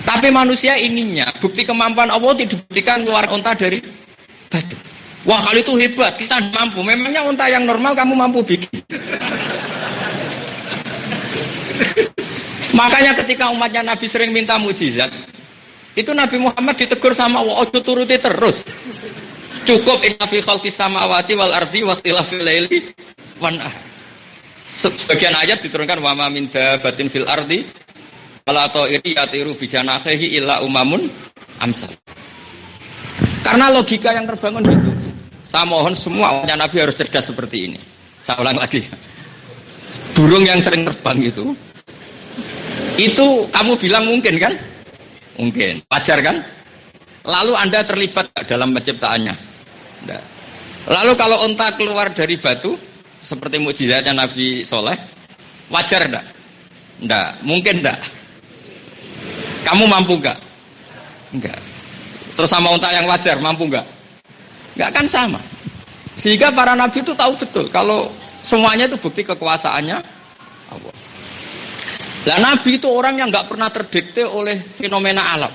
Tapi manusia inginnya bukti kemampuan Allah tidak dibuktikan keluar unta dari batu. Wah kalau itu hebat, kita mampu. Memangnya unta yang normal kamu mampu bikin? Makanya ketika umatnya Nabi sering minta mukjizat, itu Nabi Muhammad ditegur sama Allah, ojo turuti terus. Cukup inna fi khalqis samawati wal ardi wakhtilafil laili wan nahar. Sebagian ayat diturunkan wa ma min dabatin fil ardi wala ta'iri yatiru bi janahihi illa umamun amsal. Karena logika yang terbangun itu. Saya mohon semua umatnya Nabi harus cerdas seperti ini. Saya ulang lagi. Burung yang sering terbang itu kamu bilang mungkin kan? Mungkin. Wajar kan? Lalu Anda terlibat dalam penciptaannya? Enggak. Lalu kalau unta keluar dari batu seperti mukjizatnya Nabi Soleh, wajar enggak? Enggak. Mungkin enggak? Kamu mampu enggak? Enggak. Terus sama unta yang wajar, mampu enggak? Nggak akan sama. Sehingga para nabi itu tahu betul kalau semuanya itu bukti kekuasaannya Allah. Nah, nabi itu orang yang nggak pernah terdikte oleh fenomena alam.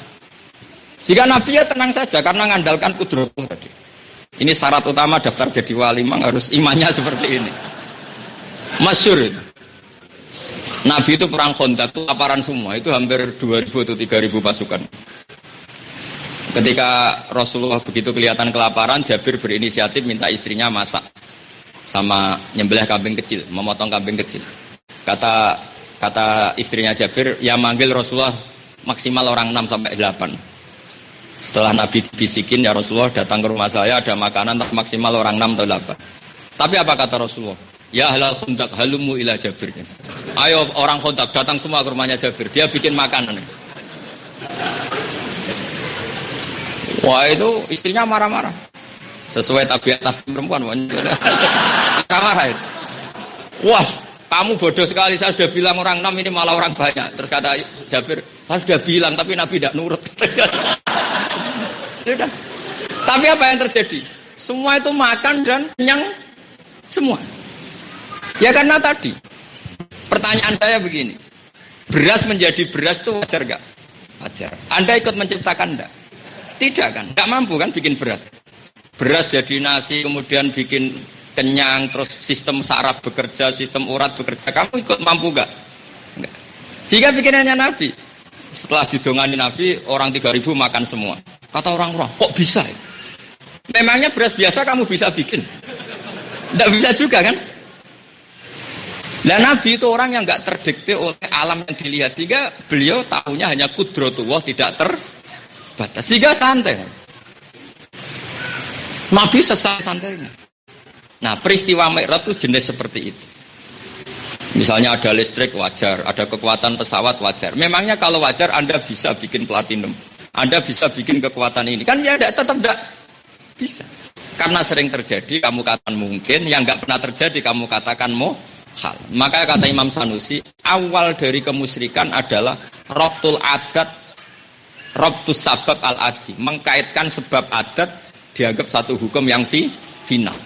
Jika nabi ya tenang saja karena mengandalkan kudratullah tadi. Ini syarat utama daftar jadi wali, memang harus imannya seperti ini. Masyhur itu. Nabi itu perang Khandaq itu laparan semua, itu hampir 2.000 atau 3.000 pasukan. Ketika Rasulullah begitu kelihatan kelaparan, Jabir berinisiatif minta istrinya masak sama nyembelih kambing kecil, memotong kambing kecil. Kata istrinya Jabir, ya manggil Rasulullah maksimal orang 6 sampai 8. Setelah Nabi dibisikin, ya Rasulullah datang ke rumah saya ada makanan maksimal orang 6 atau 8. Tapi apa kata Rasulullah? Ya ahlal Khandaq halumu ila Jabir. Ayo orang Khandaq datang semua ke rumahnya Jabir, dia bikin makanan. Wah itu istrinya marah-marah. Sesuai tabiat perempuan. Marah itu. Wah kamu bodoh sekali, saya sudah bilang orang 6 ini malah orang banyak. Terus kata Jabir, saya sudah bilang tapi Nabi tidak nurut. Sudah. Tapi apa yang terjadi? Semua itu makan dan kenyang semua. Ya karena tadi pertanyaan saya begini, beras menjadi beras itu wajar gak? Wajar. Anda ikut menciptakan enggak? Tidak kan? Enggak mampu kan bikin beras. Beras jadi nasi, kemudian bikin kenyang, terus sistem saraf bekerja, sistem urat bekerja. Kamu ikut mampu enggak? Enggak. Jika bikinannya Nabi, setelah didongani Nabi, orang 3.000 makan semua. Kata orang-orang, kok bisa ya? Memangnya beras biasa kamu bisa bikin? Enggak bisa juga kan? Nah Nabi itu orang yang enggak terdikte oleh alam yang dilihat. Sehingga beliau tahunya hanya kudratullah, tidak terbatas. Sehingga santai. Nabi sesantainya. Nah peristiwa Mi'raj itu jenis seperti itu. Misalnya ada listrik wajar, ada kekuatan pesawat wajar. Memangnya kalau wajar Anda bisa bikin platinum, Anda bisa bikin kekuatan ini. Kan ya tetap tidak bisa. Karena sering terjadi, kamu katakan mungkin, yang nggak pernah terjadi, kamu katakan hal. Maka kata Imam Sanusi, awal dari kemusyrikan adalah rabtul adat, rabtus sabab al-adi, mengkaitkan sebab adat dianggap satu hukum yang final.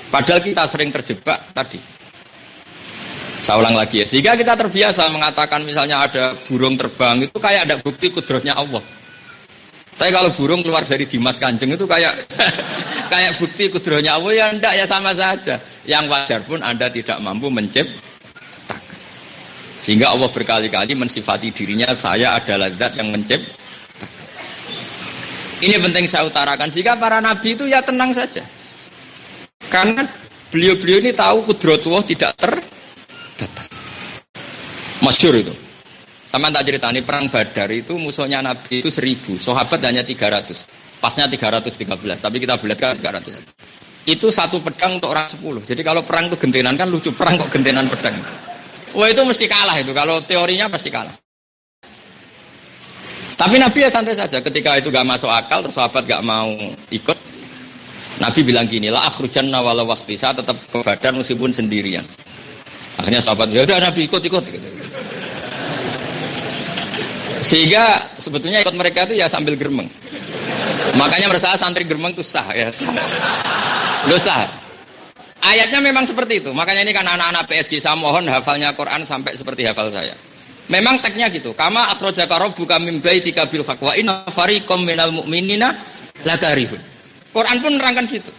Padahal kita sering terjebak tadi. Saya ulang lagi ya, sehingga kita terbiasa mengatakan misalnya ada burung terbang itu kayak ada bukti kudratnya Allah. Tapi kalau burung keluar dari Dimas Kanjeng itu kayak kayak bukti kudratnya Allah, ya enggak, ya sama saja. Yang wajar pun Anda tidak mampu menciptakan. Sehingga Allah berkali-kali mensifati dirinya, saya adalah zat yang menciptakan. Ini penting saya utarakan, sehingga para nabi itu ya tenang saja. Karena beliau-beliau ini tahu kudratullah tidak terbatas. Masyhur itu. Sama tak ceritani perang Badar itu musuhnya Nabi itu 1.000, sahabat hanya 300. Pasnya 313, tapi kita bulatkan 300. Itu satu pedang untuk orang 10. Jadi kalau perang itu gentenan kan lucu, perang kok gentenan pedang. Wah itu mesti kalah itu, kalau teorinya pasti kalah. Tapi Nabi ya santai saja, ketika itu gak masuk akal, terus sahabat gak mau ikut. Nabi bilang gini, la akhrujanna walau waqti, saya tetap ke Badar meskipun sendirian. Akhirnya sahabat, ya udah Nabi ikut. Sehingga sebetulnya ikut mereka itu ya sambil geremeng. Makanya merasa santri geremeng itu sah ya. Sah. Ayatnya memang seperti itu. Makanya ini kan anak-anak PSG, saya mohon hafalnya Quran sampai seperti hafal saya. Memang teksnya gitu. Kama akhrajaka rabbuka min baitika bil haqq wa inna fariqam minal mu'minina la karihun. Quran pun nerangkan gitu.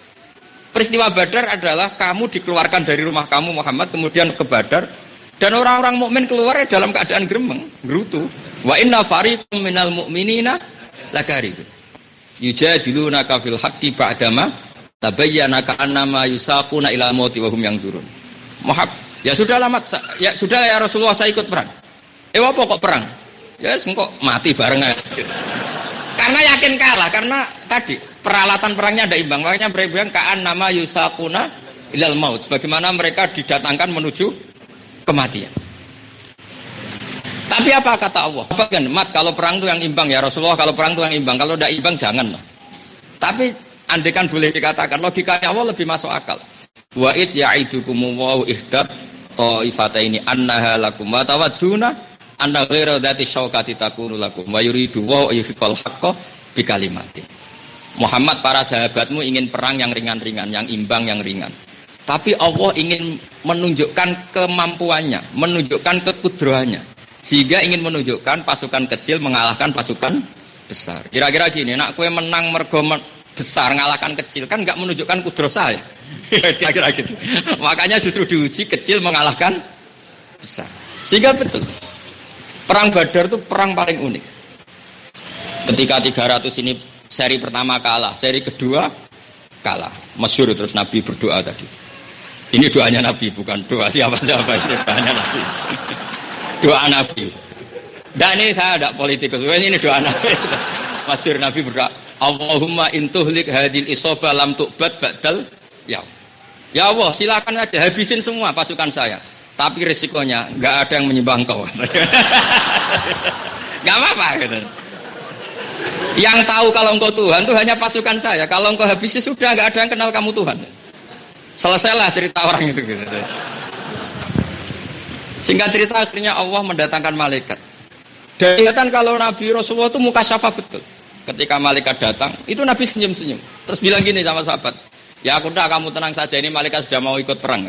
Peristiwa Badar adalah kamu dikeluarkan dari rumah kamu Muhammad kemudian ke Badar dan orang-orang mukmin keluar dalam keadaan gremeng, gerutu. Wa inna fariqam minal mu'minina la karihun. Yujadilunaka fil haqqi ba'dama tabayyana ka'annama yusaquna ila mauti wa hum yanzurun. Ya sudah ya Rasulullah, saya ikut perang. Apa kok perang? Ya engkau mati bareng aja. Karena yakin kalah, karena tadi peralatan perangnya ada imbang. Makanya mereka bilang ka'annama yusaquna ilal maut. Sebagaimana mereka didatangkan menuju kematian. Tapi apa kata Allah? Kan, kalau perang itu yang imbang ya Rasulullah, kalau perang itu yang imbang, kalau tidak imbang jangan lah. Tapi andaikan boleh dikatakan logikanya Allah lebih masuk akal. Wa id ya'idukumu wa ihdat ta'ifataini annaha lakum wa tawadduna anna ghaira dzati syaukati takunu lakum wa yuridu wa yufiqal haqqo bi kalimati. Muhammad, para sahabatmu ingin perang yang ringan-ringan, yang imbang, yang ringan. Tapi Allah ingin menunjukkan kemampuannya, menunjukkan kekudrohannya. Sehingga ingin menunjukkan pasukan kecil mengalahkan pasukan besar. Kira-kira gini, nak kue menang mergo besar ngalahkan kecil, kan nggak menunjukkan kudroh saya. Kira-kira gitu. Makanya justru diuji kecil mengalahkan besar. Sehingga betul, perang Badar itu perang paling unik. Ketika 300 ini seri pertama kalah, seri kedua kalah. Masyhur terus Nabi berdoa tadi. Ini doanya Nabi, bukan doa siapa-siapa, ini doanya Nabi. Doa Nabi. Dan ini saya tidak politikus, ini doa Nabi. Masyhur Nabi berdoa, Allahumma intuhlik hadil isobah lam tu'bad ba'dal yaum. Ya Allah, silakan aja habisin semua pasukan saya. Tapi resikonya nggak ada yang menyembah engkau. Nggak apa-apa gitu. Yang tahu kalau engkau Tuhan itu hanya pasukan saya. Kalau engkau habisi sudah nggak ada yang kenal kamu Tuhan. Selesailah cerita orang itu gitu. Singkat cerita akhirnya Allah mendatangkan malaikat. Dan kelihatan kalau Nabi Rasulullah itu muka syafa betul. Ketika malaikat datang, itu Nabi senyum-senyum. Terus bilang gini sama sahabat, ya aku udah kamu tenang saja, ini malaikat sudah mau ikut perang.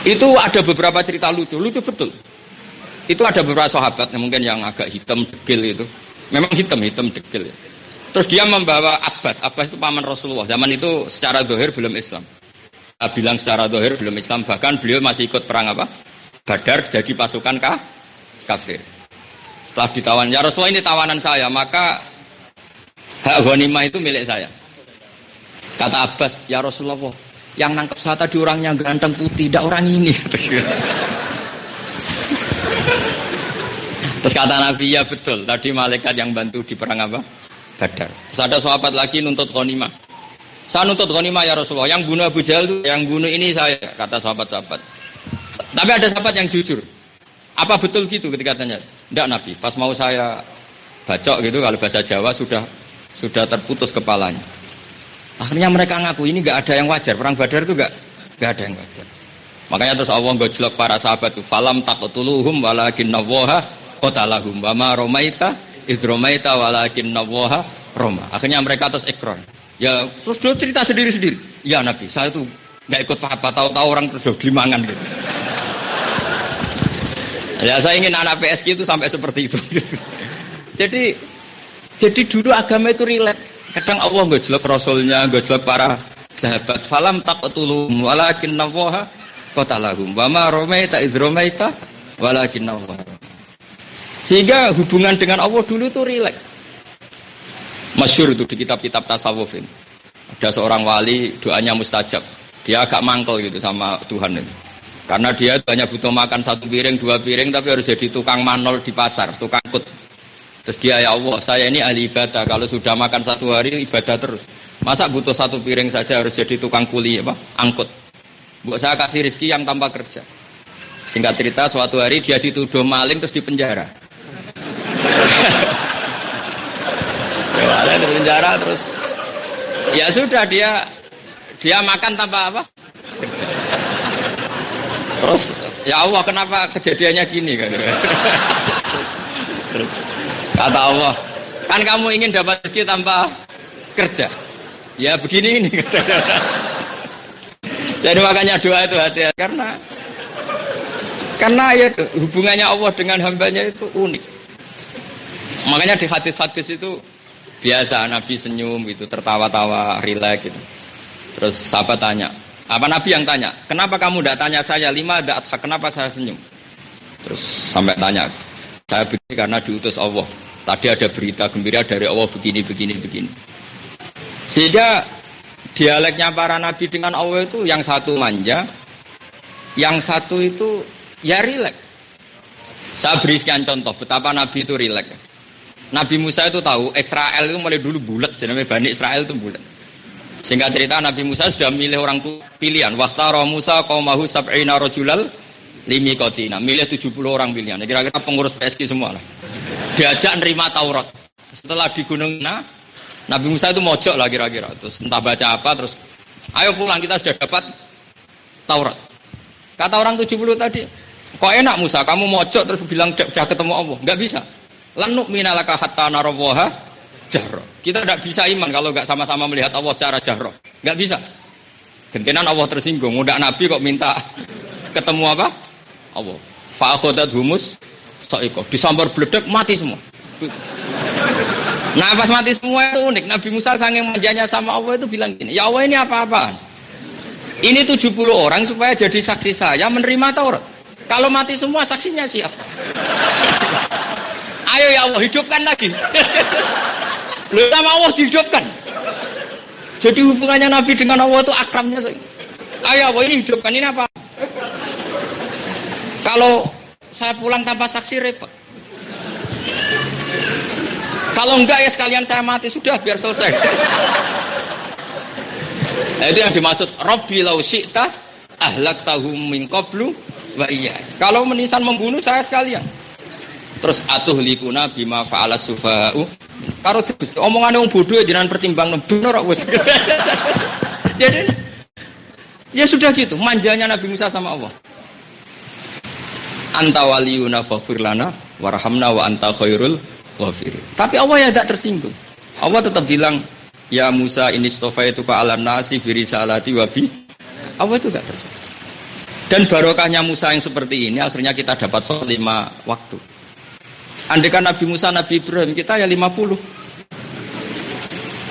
Itu ada beberapa cerita lucu betul. Itu ada beberapa sahabat mungkin yang agak hitam degil itu. Memang hitam degil. Terus dia membawa Abbas itu paman Rasulullah. Zaman itu secara zahir belum Islam. Bilang secara zahir belum Islam, bahkan beliau masih ikut perang apa? Badar, jadi pasukan kafir. Setelah ditawan, ya Rasulullah ini tawanan saya, maka hak ghanimah itu milik saya. Kata Abbas, ya Rasulullah, yang nangkep saya tadi orangnya ganteng putih, tidak orang ini. Terus kata Nabi, ya betul, tadi malaikat yang bantu di perang apa? Badar. Terus ada sahabat lagi nuntut ghanimah. Saya nuntut ghanimah ya Rasulullah, yang bunuh Abu Jahal itu, yang bunuh ini saya, kata sahabat-sahabat. Tapi ada sahabat yang jujur. Apa betul gitu ketika tanya? Tidak Nabi, pas mau saya bacok gitu, kalau bahasa Jawa sudah terputus kepalanya. Akhirnya mereka ngaku ini nggak ada yang wajar, perang Badar itu nggak ada yang wajar. Makanya terus Allah gojlok para sahabat itu, falam taqtuluhum walakinnallaha qatalahum wa ma ramaita idz ramaita walakinnallaha rama. Akhirnya mereka terus ikrar. Ya terus dia cerita sendiri-sendiri. Ya Nabi, saya tuh nggak ikut apa-apa, tahu-tahu orang terus gelimangan gitu. Ya saya ingin anak PSG itu sampai seperti itu. Jadi dulu agama itu rileks. Kadang Allah gojlok Rasulnya, gojlok para sahabat. Falam taqtuluhum walakinnallaha qatalahum wa ma ramaita idz ramaita walakinnallaha. Sehingga hubungan dengan Allah dulu itu rileks. Masyhur itu di kitab-kitab tasawuf ini. Ada seorang wali doanya mustajab. Dia agak mangkel gitu sama Tuhan itu. Karena dia hanya butuh makan 1 piring, 2 piring, tapi harus jadi tukang manol di pasar, tukang kut. Terus dia, ya Allah, saya ini ahli ibadah. Kalau sudah makan 1 hari, ibadah terus. Masa butuh 1 piring saja harus jadi tukang kuli, angkut. Buat saya kasih rezeki yang tanpa kerja. Singkat cerita, suatu hari dia dituduh maling terus dipenjara. Ya, di penjara terus. Ya sudah dia makan tanpa apa? Kerja. Terus, ya Allah, kenapa kejadiannya gini kan? Terus kata Allah, kan kamu ingin dapat rezeki tanpa kerja. Ya begini ini. Jadi makanya doa itu hati-hati karena ya hubungannya Allah dengan hambanya itu unik. Makanya di hadis-hadis itu biasa Nabi senyum gitu, tertawa-tawa, rileks gitu. Terus sahabat tanya, apa Nabi yang tanya, kenapa kamu tidak tanya saya, kenapa saya senyum? Terus sampai tanya, saya begini karena diutus Allah. Tadi ada berita gembira dari Allah begini. Sehingga dialeknya para nabi dengan Allah itu yang satu manja, yang satu itu ya rileks. Saya beri sekian contoh betapa Nabi itu rileks. Nabi Musa itu tahu Israel itu mulai dulu bulat, jenenge Bani Israel itu bulat. Singkat cerita Nabi Musa sudah milih orang pilihan. Wastara Musa qaumahu sab'ina rajulal limiqatina. Milih 70 orang pilihan. Kira-kira pengurus PSG semua lah. Diajak nerima Taurat. Setelah di Gunung Nabi Musa itu mojok lah kira-kira. Terus entah baca apa terus ayo pulang kita sudah dapat Taurat. Kata orang 70 tadi, kok enak Musa kamu mojok terus bilang sudah ketemu Allah. Enggak bisa. Lan nu'mina laka hatta narawaha jahro. Kita tidak bisa iman kalau nggak sama-sama melihat Allah secara jahro. Nggak bisa. Gentenan Allah tersinggung. Udah Nabi kok minta ketemu apa? Allah. Fa'akhodat humus so'iko. Disambar bledek mati semua. Nah pas mati semua itu unik. Nabi Musa saking manjanya sama Allah itu bilang gini, ya Allah ini apa-apaan? Ini 70 orang supaya jadi saksi saya menerima Taurat. Kalau mati semua saksinya siapa? Ayo ya Allah hidupkan lagi. Loh sama Allah dihidupkan. Jadi hubungannya Nabi dengan Allah itu akrabnya. Ayo Allah ini hidupkan, ini apa? Kalau saya pulang tanpa saksi repot. Kalau enggak ya sekalian saya mati sudah biar selesai. Nah, itu yang dimaksud Rabbi law syi'ta ahlaktahum min qablu wa iya. Kalau menisan membunuh saya sekalian. Terus atuhlikuna bima fa'ala sufa'u. Karo omongane wong bodoh jenengan pertimbang bener kok wis. Jadi ya sudah gitu, manjanya Nabi Musa sama Allah. Anta waliyuna faghfir lana warhamna wa anta khairul ghafirin. Tapi Allah ya tidak tersinggung. Allah tetap bilang, ya Musa ini stofaituka ala nasi bi risalati wa bi. Allah itu tidak tersinggung. Dan barokahnya Musa yang seperti ini akhirnya kita dapat sholat 5 waktu. Andaikan Nabi Musa, Nabi Ibrahim, kita ya 50.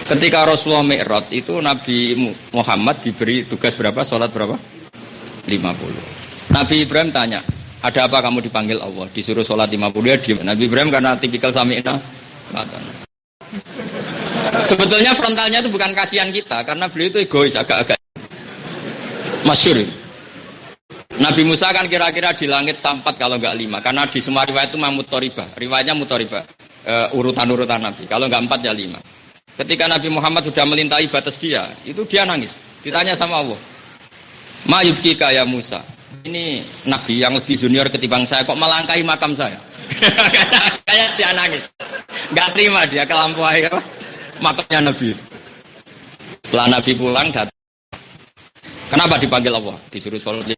Ketika Rasulullah Mi'raj itu Nabi Muhammad diberi tugas berapa? Sholat berapa? 50. Nabi Ibrahim tanya, ada apa kamu dipanggil Allah? Disuruh sholat 50, ya diam. Nabi Ibrahim karena tipikal sami'na. Sebetulnya frontalnya itu bukan kasihan kita, karena beliau itu egois, agak-agak masyhur. Nabi Musa kan kira-kira di langit sampat kalau enggak 5, karena di semua riwayat itu mutoribah. Riwayatnya mutoribah, urutan-urutan Nabi. Kalau enggak 4 ya 5. Ketika Nabi Muhammad sudah melintahi batas dia, itu dia nangis. Ditanya sama Allah, ma yubkika ya Musa. Ini Nabi yang lebih junior ketimbang saya kok melangkahi makam saya. Kayak dia nangis. Enggak terima dia kelampaui makamnya Nabi. Setelah Nabi pulang datang. Kenapa dipanggil Allah? Disuruh sholat.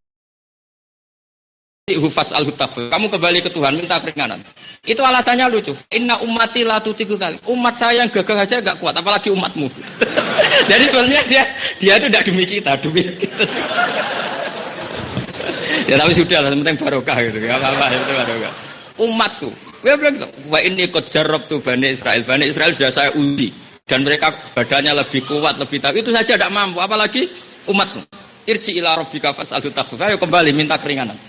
Hufaz al-hutaf. Kamu kembali ke Tuhan minta keringanan. Itu alasannya lucu. Inna ummati la tutiku kali. Umat saya yang gagah aja enggak kuat, apalagi umatmu. Jadi sebenarnya dia itu tidak demi kita, demi kita. Ya tapi sudah lah, penting barokah gitu. Enggak apa-apa itu barokah. Umatku. Dia bilang gitu. Wa inni qad jarrabtu Bani Israil. Bani Israil sudah saya uji dan mereka badannya lebih kuat, lebih tahu. Itu saja tidak mampu, apalagi umatmu. Irji ila rabbika fas'alhu takhfif. Ayo kembali minta keringanan.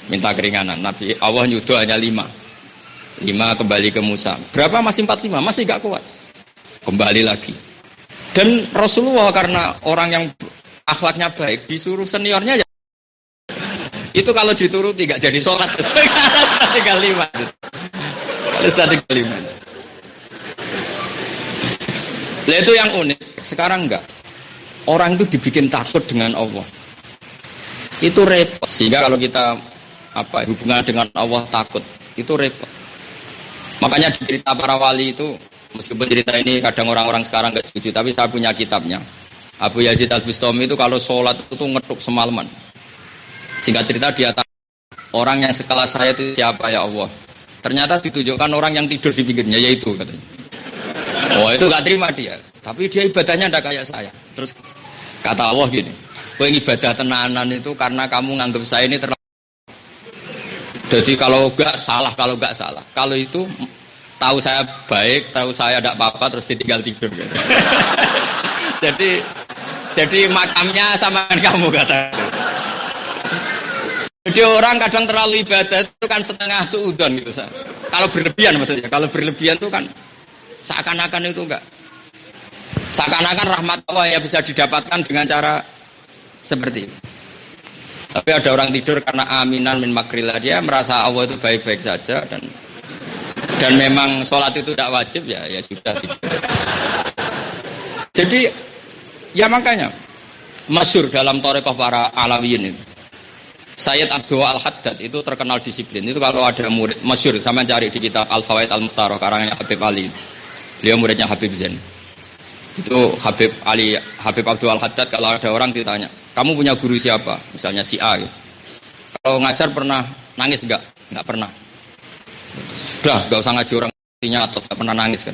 Minta keringanan. Nabi Allah nyuduh hanya 5 kembali ke Musa. Berapa masih 45? Masih gak kuat. Kembali lagi. Dan Rasulullah karena orang yang akhlaknya baik disuruh seniornya ya. Itu kalau dituruti gak jadi sholat. Tinggal 5. Sudah tinggal 5. Nah, itu yang unik. Sekarang enggak. Orang itu dibikin takut dengan Allah. Itu repot. Sehingga kalau kita hubungan dengan Allah takut, itu repot. Makanya di cerita para wali itu, meskipun cerita ini kadang orang-orang sekarang nggak setuju, tapi saya punya kitabnya. Abu Yazid Al-Bustami itu kalau sholat itu ngetuk semalaman. Singkat cerita dia tanya, orang yang sekelas saya itu siapa ya Allah? Ternyata ditunjukkan orang yang tidur di pinggirnya, yaitu katanya. Oh itu nggak terima dia, tapi dia ibadahnya nggak kayak saya. Terus kata Allah gini, kowe ibadah tenanan itu karena kamu nganggap saya ini terlalu. Jadi kalau enggak salah, kalau enggak salah. Kalau itu tahu saya baik, tahu saya tidak apa-apa, terus ditinggal tidur. Gitu. jadi makamnya sama kamu kata. Jadi orang kadang terlalu ibadah itu kan setengah suudon gitu. Kalau berlebihan maksudnya, kalau berlebihan itu kan seakan-akan itu enggak. Seakan-akan rahmat Allah ya bisa didapatkan dengan cara seperti itu. Tapi ada orang tidur karena aminan min makrillah, dia merasa Allah itu baik-baik saja dan memang sholat itu tidak wajib ya sudah tidur. Jadi ya makanya masyhur dalam thariqah para alawiyin itu. Sayyid Abdul Al-Haddad itu terkenal disiplin. Itu kalau ada murid masyhur sama cari di kitab Al-Fawaid Al-Mukhtarah karangannya Habib Ali. Beliau muridnya Habib Zain. Itu Habib Abdul Al-Haddad kalau ada orang ditanya, kamu punya guru siapa? Misalnya si A. Gitu. Kalau ngajar pernah nangis enggak? Enggak pernah. Sudah, enggak usah ngaji orang artinya atau enggak pernah nangis kan.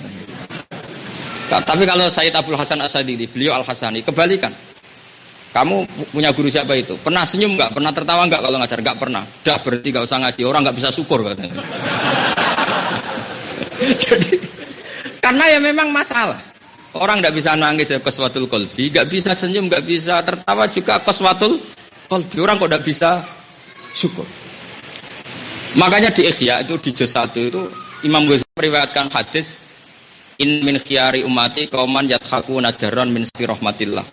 Tapi kalau Sayyid Abdul Hasan As-Sadili, beliau Al-Hasani, kebalikan. Kamu punya guru siapa itu? Pernah senyum nggak? Pernah tertawa nggak kalau ngajar? Nggak pernah. Dah berarti nggak usah ngaji. Orang nggak bisa syukur katanya. Jadi karena ya memang masalah. Orang nggak bisa nangis ya qaswatul qalbi, nggak bisa senyum, nggak bisa tertawa juga qaswatul qalbi. Orang kok nggak bisa syukur. Makanya di Ihya itu di juz 1 itu Imam Ghazali meriwayatkan hadis in min khiyari ummati qauman yadhakuna jarran min siti rahmatillah.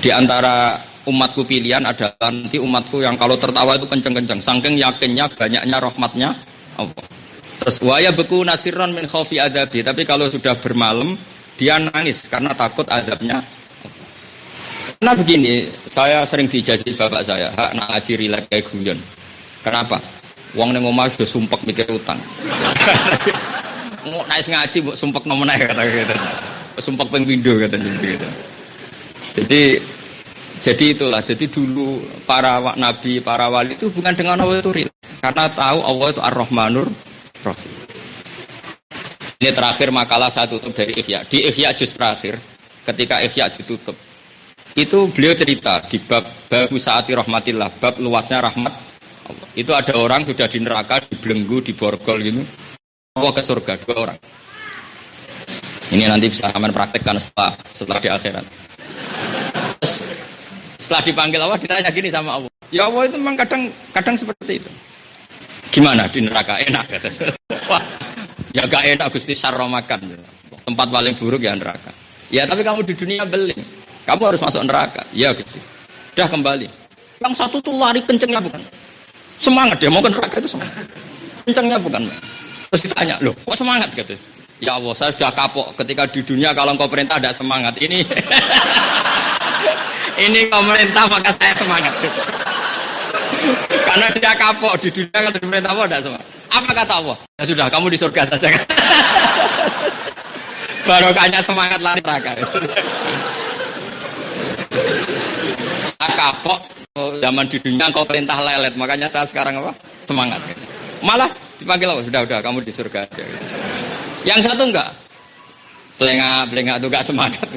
Di antara umatku pilihan adalah nanti umatku yang kalau tertawa itu kenceng-kenceng, saking yakinnya banyaknya rahmatnya Allah. Terus waya beku nasirron min khaufi adabi, tapi kalau sudah bermalam dia nangis karena takut adabnya. Karena begini, saya sering dijaji bapak saya, hak nak ngaji rileks kayak guyon. Kenapa? Wong ning omah sudah sumpek mikir utang. Mau naik ngaji mbok sumpek nomeneh kata gitu. Sumpek ping pindho kata gitu. Jadi itulah. Jadi dulu para nabi, para wali itu bukan dengan Allah itu rileks, karena tahu Allah itu Ar-Rahmanur Rahim. Ini terakhir makalah saya tutup dari Ihya. Di Ihya juz terakhir, ketika Ihya ditutup, itu beliau cerita di bab saati rahmatillah, bab luasnya rahmat Allah. Itu ada orang sudah di neraka, dibelenggu, diborgol gitu. Allah ke surga, 2 orang. Ini nanti bisa aman praktekkan setelah di akhirat. Setelah dipanggil Allah, ditanya gini sama Allah. Ya Allah itu memang kadang seperti itu. Gimana di neraka? Enak kata. Wah, ya gak enak Gusti sarro makan. Tempat paling buruk ya neraka. Ya tapi kamu di dunia beling. Kamu harus masuk neraka. Ya Gusti. Udah kembali. Yang satu tuh lari kencengnya bukan. Semangat dia mau ke neraka itu semangat. Kencengnya bukan. Terus ditanya, loh kok semangat gitu? Ya Allah saya sudah kapok ketika di dunia kalau engkau perintah ada semangat. Ini pemerintah maka saya semangat. Karena dia kapok di dunia kalau diperintah Allah tidak semangat. Apa kata Allah? Ya sudah kamu di surga saja. Barokahnya semangat lari neraka. Saya kapok zaman di dunia engkau perintah lelet, makanya saya sekarang apa? Semangat. Malah dipanggil Allah, sudah kamu di surga aja. Yang satu enggak. Belengak itu enggak semangat.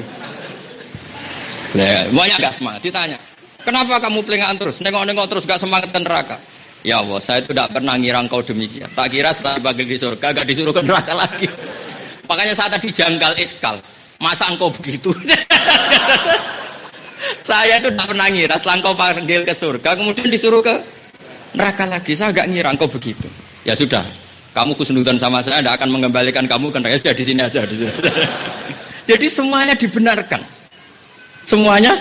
Banyak enggak semangat. Ditanya, kenapa kamu pelengahan terus? Nengok-nengok terus enggak semangat ke neraka? Ya Allah, saya itu tidak pernah ngira engkau demikian. Tak kira setelah dipanggil di surga enggak disuruh ke neraka lagi. Makanya saya tadi janggal iskal. Masa engkau begitu? Saya itu tidak pernah ngira setelah engkau panggil ke surga kemudian disuruh ke neraka lagi. Saya enggak ngira engkau begitu. Ya sudah, kamu khusnudzon sama saya tidak akan mengembalikan kamu ke neraka. Sudah di sini aja. Jadi semuanya dibenarkan. Semuanya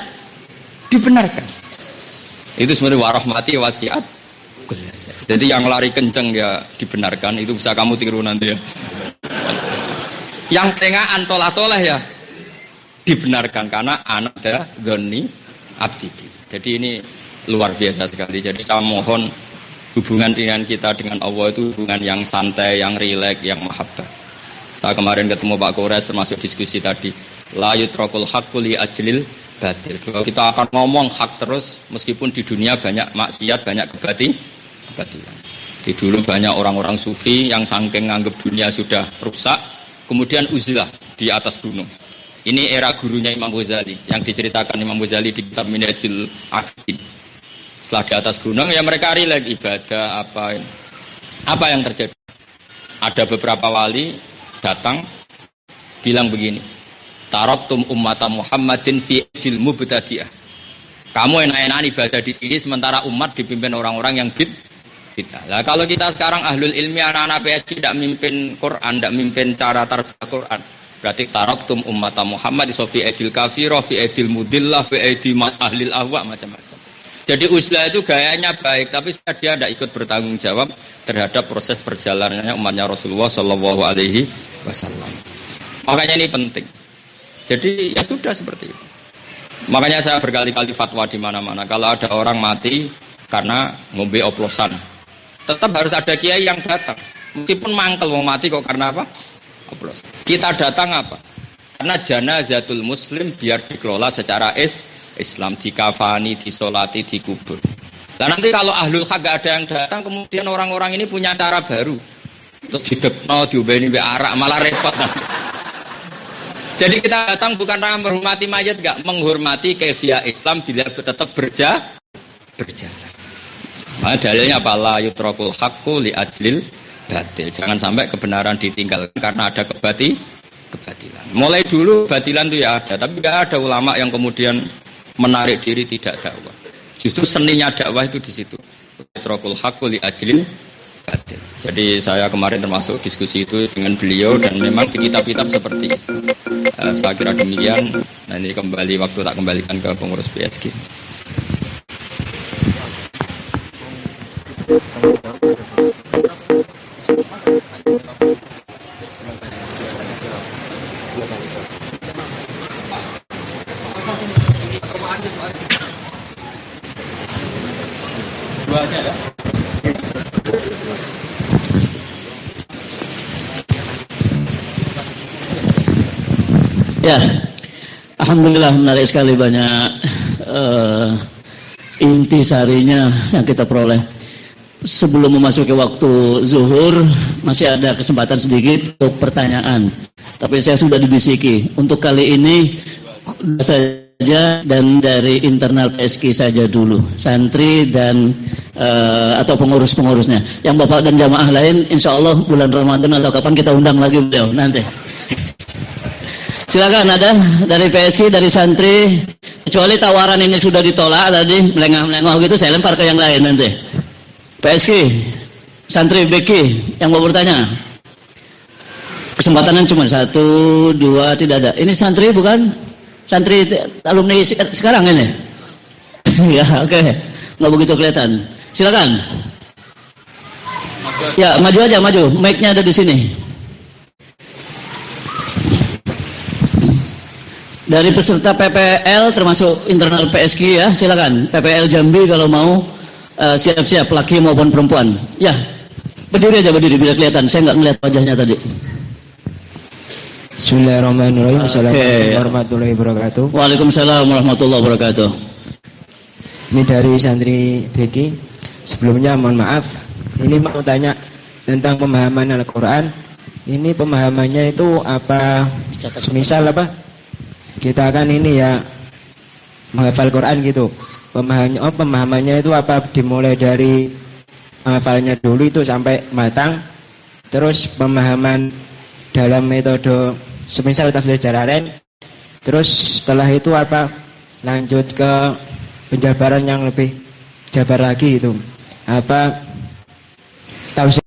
dibenarkan. Itu sebenarnya warahmati wasiat. Jadi yang lari kenceng ya dibenarkan. Itu bisa kamu tiru nanti ya. Yang tengah antolah-tolah ya dibenarkan karena anak adalah dzonni abdi. Jadi ini luar biasa sekali. Jadi saya mohon hubungan dengan kita dengan Allah itu hubungan yang santai, yang rileks, yang mahabbah. Saya kemarin ketemu Pak Kores termasuk diskusi tadi. La yutrakul haqqu li ajlil batil. Kalau kita akan ngomong hak terus meskipun di dunia banyak maksiat, banyak kebatilan. Di dulu banyak orang-orang sufi yang saking nganggap dunia sudah rusak, kemudian uzilah di atas gunung. Ini era gurunya Imam Ghazali yang diceritakan Imam Ghazali di kitab Minhajul Aqid. Setelah di atas gunung ya mereka rileks ibadah apa yang terjadi? Ada beberapa wali datang bilang begini, taraktum ummata Muhammadin fi idil mubtadi'ah. Kamu enak-enakan ibadah di sini sementara umat dipimpin orang-orang yang bid'ah. Lah kalau kita sekarang ahlul ilmi anak-anak PSG tidak mimpin Quran, tidak mimpin cara tarbiyah Quran, berarti taraktum ummata Muhammad fi idil kafirah, fi idil mudillah, fi idil ahlil ahwa macam-macam. Jadi uzlah itu gayanya baik, tapi dia tidak ikut bertanggung jawab terhadap proses perjalanannya umatnya Rasulullah Shallallahu Alaihi Wasallam. Makanya ini penting. Jadi ya sudah seperti itu. Makanya saya berkali-kali fatwa di mana-mana. Kalau ada orang mati karena ngombe oplosan, tetap harus ada kiai yang datang. Meskipun mangkel mau mati kok karena apa? Oplosan. Kita datang apa? Karena janazatul muslim biar dikelola secara Islam, dikafani, disolati, dikubur. Nah nanti kalau ahlul haq gak ada yang datang, kemudian orang-orang ini punya cara baru. Terus didekno, diobeni be arak, malah repot. Jadi kita datang bukan karena menghormati mayat, enggak, menghormati kefiah Islam bila tetap berjalan. Nah, dalilnya apa? La yutrakul haqqu li ajlil batil. Jangan sampai kebenaran ditinggalkan karena ada kebatilan. Mulai dulu batilan itu ya ada, tapi enggak ada ulama yang kemudian menarik diri tidak dakwah. Justru seninya dakwah itu di situ. Yutrakul haqqu li ajlil batil. Jadi saya kemarin termasuk diskusi itu dengan beliau dan memang di kitab-kitab seperti itu. Saya kira demikian. Nah, ini kembali waktu tak kembalikan ke pengurus PSG. Dua aja ya. Ya, alhamdulillah menarik sekali banyak intisarinya yang kita peroleh. Sebelum memasuki waktu zuhur masih ada kesempatan sedikit untuk pertanyaan. Tapi saya sudah dibisiki untuk kali ini saja dan dari internal PSK saja dulu, santri dan atau pengurus-pengurusnya. Yang bapak dan jamaah lain, insya Allah bulan Ramadan atau kapan kita undang lagi beliau nanti. Silakan ada dari PSK, dari santri. Kecuali tawaran ini sudah ditolak tadi, melengah-melengah gitu, saya lempar ke yang lain nanti. PSK, santri BK yang mau bertanya. Kesempatannya cuma 1, 2, tidak ada. Ini santri bukan? Santri alumni sekarang ini? Ya, oke. Nggak begitu kelihatan. Silakan. Ya, maju aja, maju. Mic-nya ada di sini. Dari peserta PPL termasuk internal PSG ya, silakan. PPL Jambi kalau mau siap-siap, laki maupun perempuan. Ya, berdiri aja, berdiri biar kelihatan. Saya nggak ngeliat wajahnya tadi. Bismillahirrahmanirrahim. Assalamualaikum warahmatullahi wabarakatuh. Waalaikumsalam warahmatullahi wabarakatuh. Ini dari santri Beki. Sebelumnya mohon maaf, ini mau tanya tentang pemahaman Al-Quran. Ini pemahamannya itu apa? Misal apa? Kita kan ini ya menghafal Quran gitu. Pemahamannya itu apa? Dimulai dari menghafalnya dulu itu sampai matang. Terus pemahaman dalam metode semisal tafsir Jalalain. Terus setelah itu apa? Lanjut ke penjabaran yang lebih jabar lagi itu. Apa tafsir,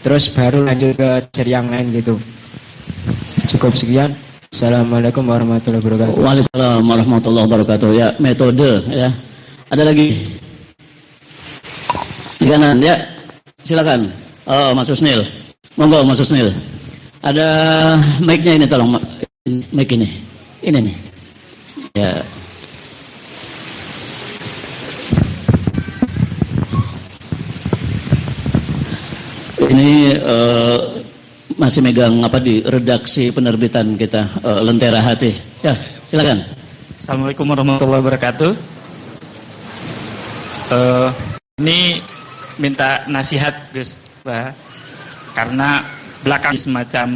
terus baru lanjut ke ciri yang lain gitu. Cukup sekian. Assalamualaikum warahmatullahi wabarakatuh. Waalaikumsalam warahmatullahi wabarakatuh. Ya, metode ya. Ada lagi? Di kanan ya. Silakan. Oh, Mas Usnil. Monggo Mas Usnil. Ada mic-nya ini tolong. Mic ini. Ini nih. Ya. Ini masih megang apa di redaksi penerbitan kita, Lentera Hati. Ya, silakan. Assalamualaikum warahmatullahi wabarakatuh. Ini minta nasihat Gus, karena belakang semacam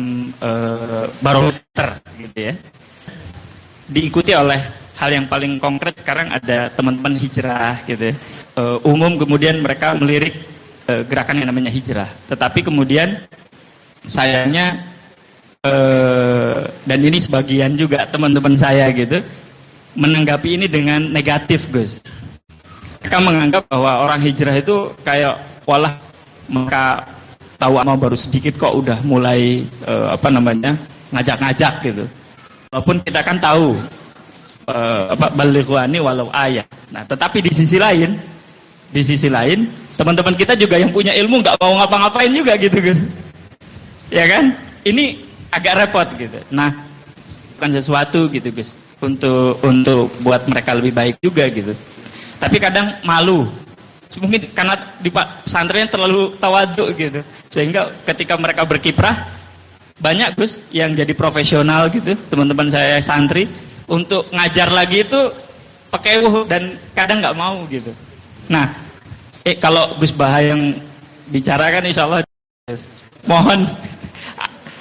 barometer gitu ya. Diikuti oleh hal yang paling konkret sekarang ada teman-teman hijrah gitu ya. Umum kemudian mereka melirik gerakan yang namanya hijrah. Tetapi kemudian sayangnya dan ini sebagian juga teman-teman saya gitu menanggapi ini dengan negatif Gus. Mereka menganggap bahwa orang hijrah itu kayak walah mereka tahu ama baru sedikit kok udah mulai ngajak-ngajak gitu. Walaupun kita kan tahu balighani walau ayat. Nah, tetapi di sisi lain teman-teman kita juga yang punya ilmu nggak mau ngapa-ngapain juga gitu Gus. Ya kan? Ini agak repot gitu. Nah, bukan sesuatu gitu Gus untuk buat mereka lebih baik juga gitu. Tapi kadang malu. Mungkin karena di pesantren terlalu tawaduk gitu. Sehingga ketika mereka berkiprah banyak Gus yang jadi profesional gitu, teman-teman saya santri untuk ngajar lagi itu pakai dan kadang nggak mau gitu. Nah, kalau Gus Baha yang bicarakan insya Allah mohon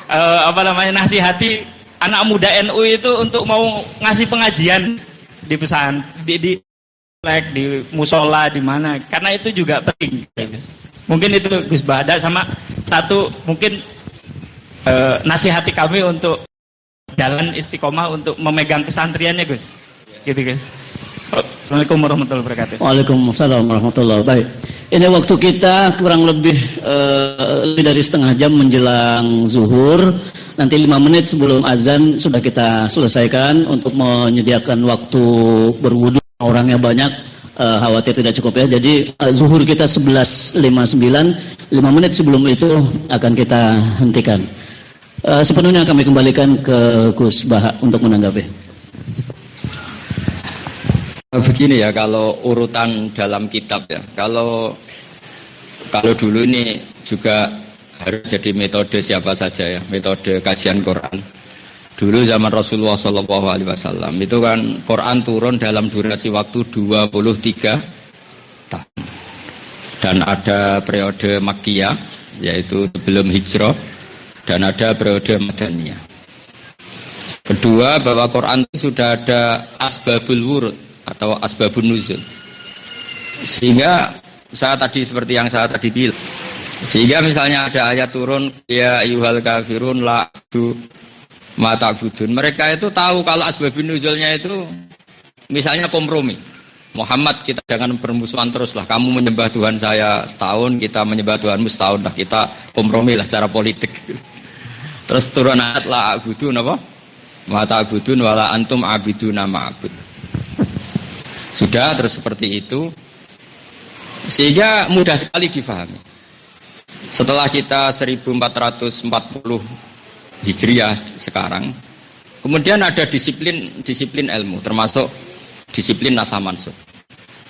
nasihati anak muda NU itu untuk mau ngasih pengajian di pesan di musola di mana, karena itu juga penting. Mungkin itu Gus Bahada, sama satu mungkin nasihati kami untuk jalan istiqomah untuk memegang kesantriannya Gus, gitu Gus. Assalamualaikum warahmatullahi wabarakatuh. Waalaikumsalam warahmatullahi wabarakatuh. Baik, ini waktu kita kurang lebih dari setengah jam menjelang zuhur. Nanti 5 menit sebelum azan sudah kita selesaikan untuk menyediakan waktu berwudu. Orangnya banyak, khawatir tidak cukup ya. Jadi zuhur kita 11.59, 5 menit sebelum itu akan kita hentikan. Sepenuhnya kami kembalikan ke Gus Baha untuk menanggapi. Begini ya, kalau urutan dalam kitab ya, kalau dulu ini juga harus jadi metode siapa saja ya, metode kajian Quran. Dulu zaman Rasulullah SAW itu kan Quran turun dalam durasi waktu 23 tahun. Dan ada periode Makkiyah, yaitu sebelum hijrah, dan ada periode Madaniyah. Kedua, bahwa Quran itu sudah ada asbabul wurud atau asbabun nuzul. Sehingga seperti yang saya tadi bilang, sehingga misalnya ada ayat turun, ya ayyuhal kafirun la a'budu ma ta'budun. Mereka itu tahu kalau asbabun nuzulnya itu misalnya kompromi. Muhammad, kita jangan bermusuhan terus lah. Kamu menyembah Tuhan saya setahun, kita menyembah Tuhanmu setahun lah. Kita kompromi lah secara politik. Terus turun ayat la a'budu napa? Ma ta'budun wala antum abiduna ma'abud. Sudah terus seperti itu. Sehingga mudah sekali difahami. Setelah kita 1440 Hijriah sekarang, kemudian ada disiplin ilmu, termasuk disiplin nasah mansukh.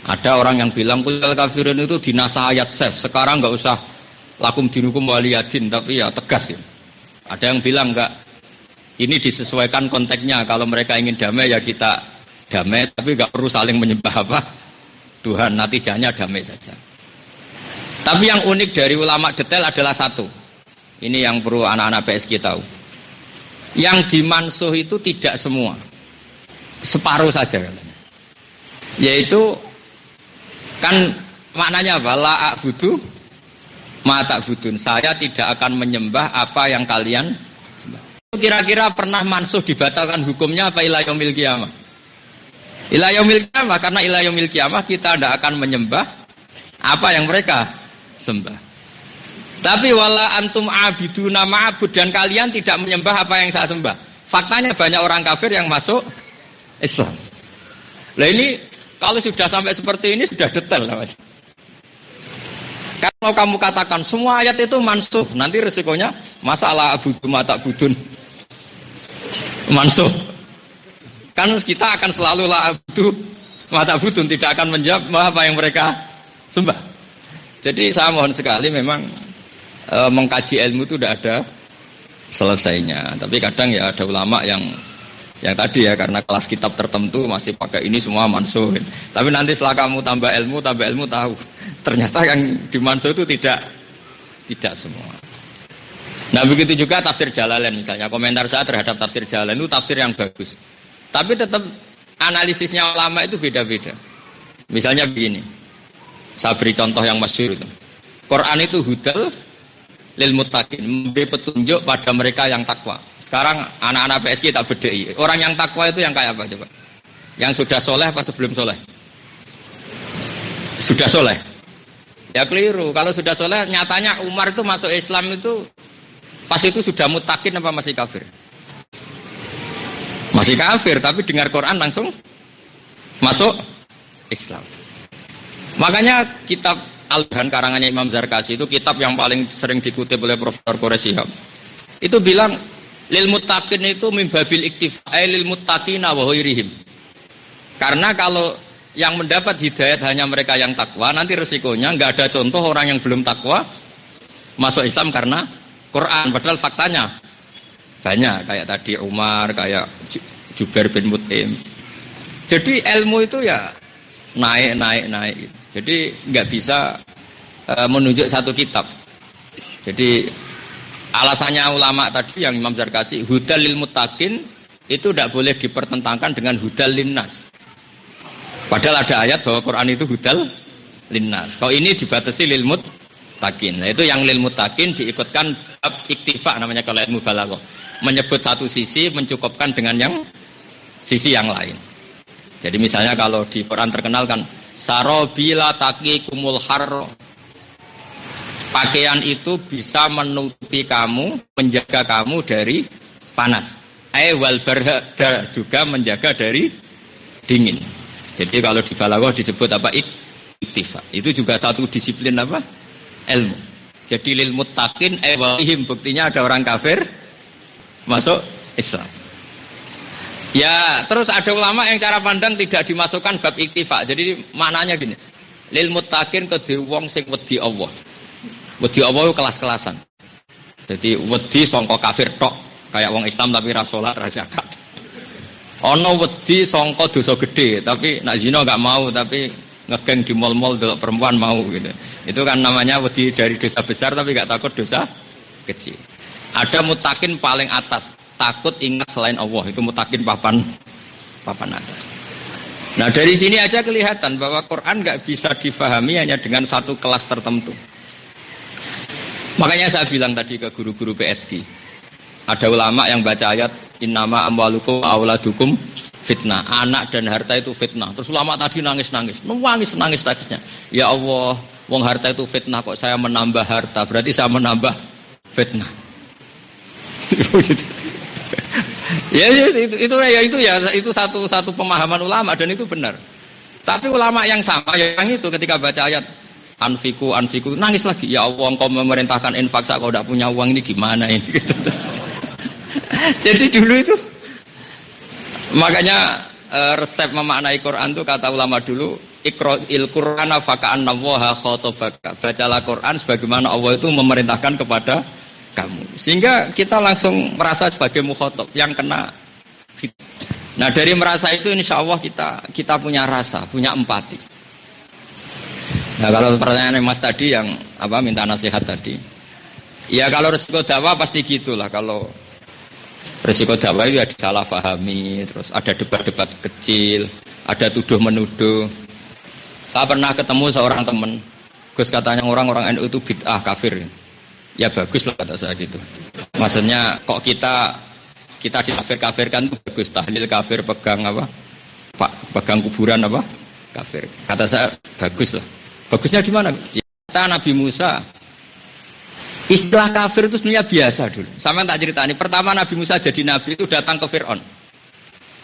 Ada orang yang bilang kulal kafirun itu dinasah ayat sef, sekarang nggak usah lakum dinukum waliyadin, tapi ya tegas ya. Ada yang bilang enggak, ini disesuaikan konteksnya. Kalau mereka ingin damai ya kita damai, tapi nggak perlu saling menyembah apa Tuhan, natijahnya damai saja. Tapi yang unik dari ulama detail adalah satu. Ini yang perlu anak-anak PSG tahu. Yang dimansuh itu tidak semua, separuh saja katanya. Yaitu kan maknanya apa? La a'budu ma ta'budun. Saya tidak akan menyembah apa yang kalian sembah. Kira-kira pernah mansuh dibatalkan hukumnya apa ila yaumil qiyamah? Ila yaumil qiyamah, karena ila yaumil qiyamah kita tidak akan menyembah apa yang mereka sembah. Tapi wala antum abiduna ma'abud, dan kalian tidak menyembah apa yang saya sembah. Faktanya banyak orang kafir yang masuk Islam. Nah ini kalau sudah sampai seperti ini sudah detail lah Mas. Kalau kamu katakan semua ayat itu mansuh, nanti resikonya masalah abudu mata budun mansuh. Kan kita akan selalu la abudu mata budun, tidak akan menjawab apa yang mereka sembah. Jadi saya mohon sekali memang mengkaji ilmu itu tidak ada selesainya. Tapi kadang ya ada ulama yang tadi ya, karena kelas kitab tertentu masih pakai ini semua mansuh. Tapi nanti setelah kamu tambah ilmu tahu ternyata yang dimansuh itu tidak semua. Nah begitu juga tafsir Jalalain misalnya. Komentar saya terhadap tafsir Jalalain itu tafsir yang bagus. Tapi tetap analisisnya ulama itu beda-beda. Misalnya begini, saya beri contoh yang masyhur itu. Quran itu hudal lil muttaqin, memberi petunjuk pada mereka yang takwa. Sekarang anak-anak PSG tak bedai. Orang yang takwa itu yang kayak apa coba? Yang sudah soleh apa sebelum soleh? Sudah soleh. Ya keliru. Kalau sudah soleh, nyatanya Umar itu masuk Islam itu pas itu sudah muttaqin apa masih kafir? Masih kafir, tapi dengar Quran langsung masuk Islam. Makanya kitab Al-Burhan karangannya Imam Zarkasi itu kitab yang paling sering dikutip oleh Profesor Quraish Shihab. Itu bilang lil muttaqin itu min babil iktifa lil muttaqina wa ghairihim. Karena kalau yang mendapat hidayat hanya mereka yang takwa, nanti resikonya enggak ada contoh orang yang belum takwa masuk Islam karena Quran, padahal faktanya banyak kayak tadi Umar, kayak Jubair bin Mut'im. Jadi ilmu itu ya naik. Jadi nggak bisa menunjuk satu kitab. Jadi Alasannya ulama tadi yang Imam Zarkasi, hudal lil muttaqin itu tidak boleh dipertentangkan dengan hudal linnas. Padahal ada ayat bahwa Quran itu hudal linnas. Kalau ini dibatasi lil muttaqin. Nah, itu yang lil muttaqin diikutkan bab iktifa namanya kalau ilmu balaghah. Menyebut satu sisi mencukupkan dengan yang sisi yang lain. Jadi misalnya kalau di Quran terkenal kan sarobila taqikumul harro. Pakaian itu bisa menutupi kamu, menjaga kamu dari panas. Wal barda juga menjaga dari dingin. Jadi kalau di balaghah disebut apa? Iktifa. Itu juga satu disiplin apa? Ilmu. Jadi lil muttaqin walihim, buktinya ada orang kafir masuk Islam. Ya, terus ada ulama yang cara pandang tidak dimasukkan bab iktifa. Jadi maknanya gini. Lil muttaqin kedhe wong sing wedi Allah. Wedi Allah kelas-kelasan. Jadi wedi sangka kafir tok, kayak wong Islam tapi ra salat ra zakat. Ana wedi sangka dosa gede, tapi nak zina enggak mau, tapi ngegeng di mall-mall delok perempuan mau gitu. Itu kan namanya wedi dari dosa besar tapi enggak takut dosa kecil. Ada muttaqin paling atas, takut ingat selain Allah, itu muttaqin papan atas. Nah, dari sini aja kelihatan bahwa Quran enggak bisa difahami hanya dengan satu kelas tertentu. Makanya saya bilang tadi ke guru-guru PSG, ada ulama yang baca ayat innama amwalukum auladukum fitnah, anak dan harta itu fitnah. Terus ulama tadi nangis tangisnya. Ya Allah, wong harta itu fitnah, kok saya menambah harta, berarti saya menambah fitnah. itu satu pemahaman ulama dan itu benar. Tapi ulama yang sama yang itu ketika baca ayat anfiku nangis lagi, ya Allah engkau memerintahkan infak, saya kau tidak punya uang, ini gimana ini gitu. Jadi dulu itu makanya resep memaknai Quran itu kata ulama dulu, iqra'il qur'ana faka'annallaha khatabaka, bacalah Quran sebagaimana Allah itu memerintahkan kepada kamu, sehingga kita langsung merasa sebagai mukhatab yang kena. Nah, dari merasa itu insya Allah kita punya rasa, punya empati. Nah, kalau pertanyaan Mas tadi yang minta nasihat tadi, ya kalau resiko dakwah pasti gitulah. Kalau resiko dakwah itu ya disalah fahami, terus ada debat-debat kecil, ada tuduh menuduh. Saya pernah ketemu seorang teman, Gus katanya orang-orang NU itu bid'ah kafir. Ya bagus lah kata saya gitu. Maksudnya kok kita dikafir-kafirkan itu bagus, tahlil kafir, pegang pegang kuburan kafir. Kata saya bagus lah. Bagusnya gimana? Ya, kata Nabi Musa, istilah kafir itu sebenarnya biasa dulu. Sama tak ceritani. Pertama Nabi Musa jadi nabi itu datang ke Fir'aun.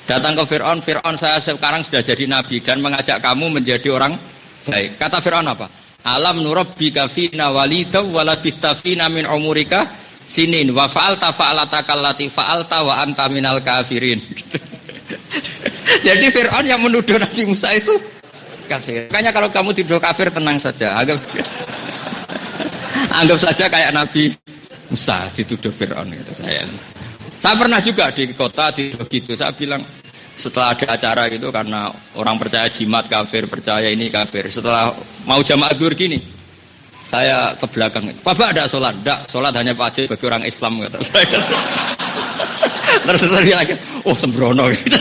Fir'aun saya sekarang sudah jadi nabi dan mengajak kamu menjadi orang baik. Kata Fir'aun apa? Alam nurabbika fina walidaw wa labista fina min umurika sinin wa fa'alta kallati fa'alta wa anta minal kafirin. Jadi Fir'aun yang menuduh Nabi Musa itu kafir. Makanya kalau kamu tidur kafir tenang saja. Anggap saja kayak Nabi Musa dituduh Fir'aun gitu saya. Saya pernah juga di kota dituduh gitu. Saya bilang setelah ada acara gitu karena orang percaya jimat kafir, percaya ini kafir. Setelah mau jamaah zuhur gini, saya ke belakang. Bapak ada sholat? Enggak, sholat hanya wajib bagi orang Islam kata saya. Terus dia lagi, oh sembrono gitu.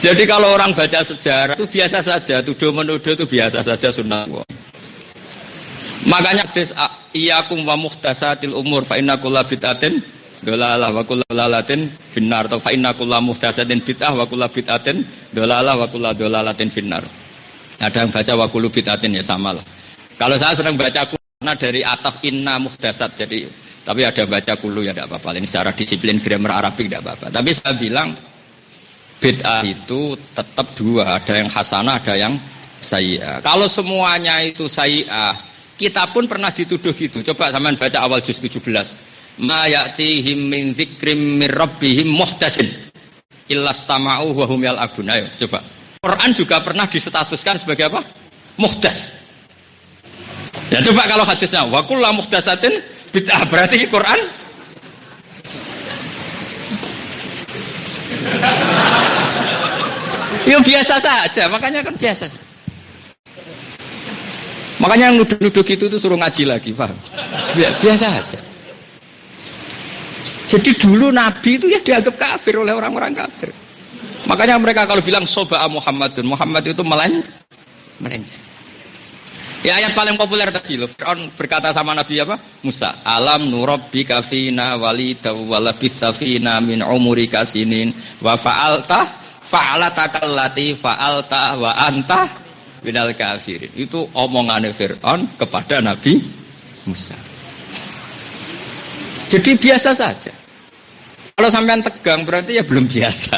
Jadi kalau orang baca sejarah itu biasa saja, tuduh menuduh itu biasa saja sunnah. Makanya iyyakum wa muhdatsatil umur fa inna kulla bid'atin dhalalah wa kullu dhalalatin finnar, atau fa inna kulla muhdatsatin bid'ah wa kullu bid'atin dhalalah wa kullu dhalalatin finnar. Ada yang baca wa kullu bid'atin ya samalah. Kalau saya sering baca karena dari ataf inna muhdatsat, jadi tapi ada baca kullu ya tidak apa-apa. Ini secara disiplin grammar Arabik tidak apa-apa. Tapi saya bilang bid'ah itu tetap dua, ada yang hasanah, ada yang sayyi'ah. Kalau semuanya itu sayyi'ah, kita pun pernah dituduh gitu. Coba sampean baca awal juz 17. Ma ya'tihim min dzikrim mir rabbihim muhdatsin illastama'u wa hum yal'abun. Ayo coba. Quran juga pernah disetatuskan sebagai apa? Muhdats. Ya coba kalau hadisnya wa kullu muhdatsatin bid'ah, berarti Quran ya biasa saja, makanya kan biasa saja. Makanya yang nuduh-nuduh gitu tuh suruh ngaji lagi, paham? Biasa aja. Jadi dulu Nabi itu ya dianggap kafir oleh orang-orang kafir. Makanya mereka kalau bilang soba'a Muhammadun, Muhammad itu melenceng. Ya ayat paling populer tadi loh, Fir'aun berkata sama Nabi apa? Musa, alam nurabbika fina walida wa labitha fina min umurika sinin wa fa'alatakallati fa'alta wa anta minal kafirin. Itu omongannya Fir'aun kepada Nabi Musa. Jadi biasa saja. Kalau sampean tegang berarti ya belum biasa.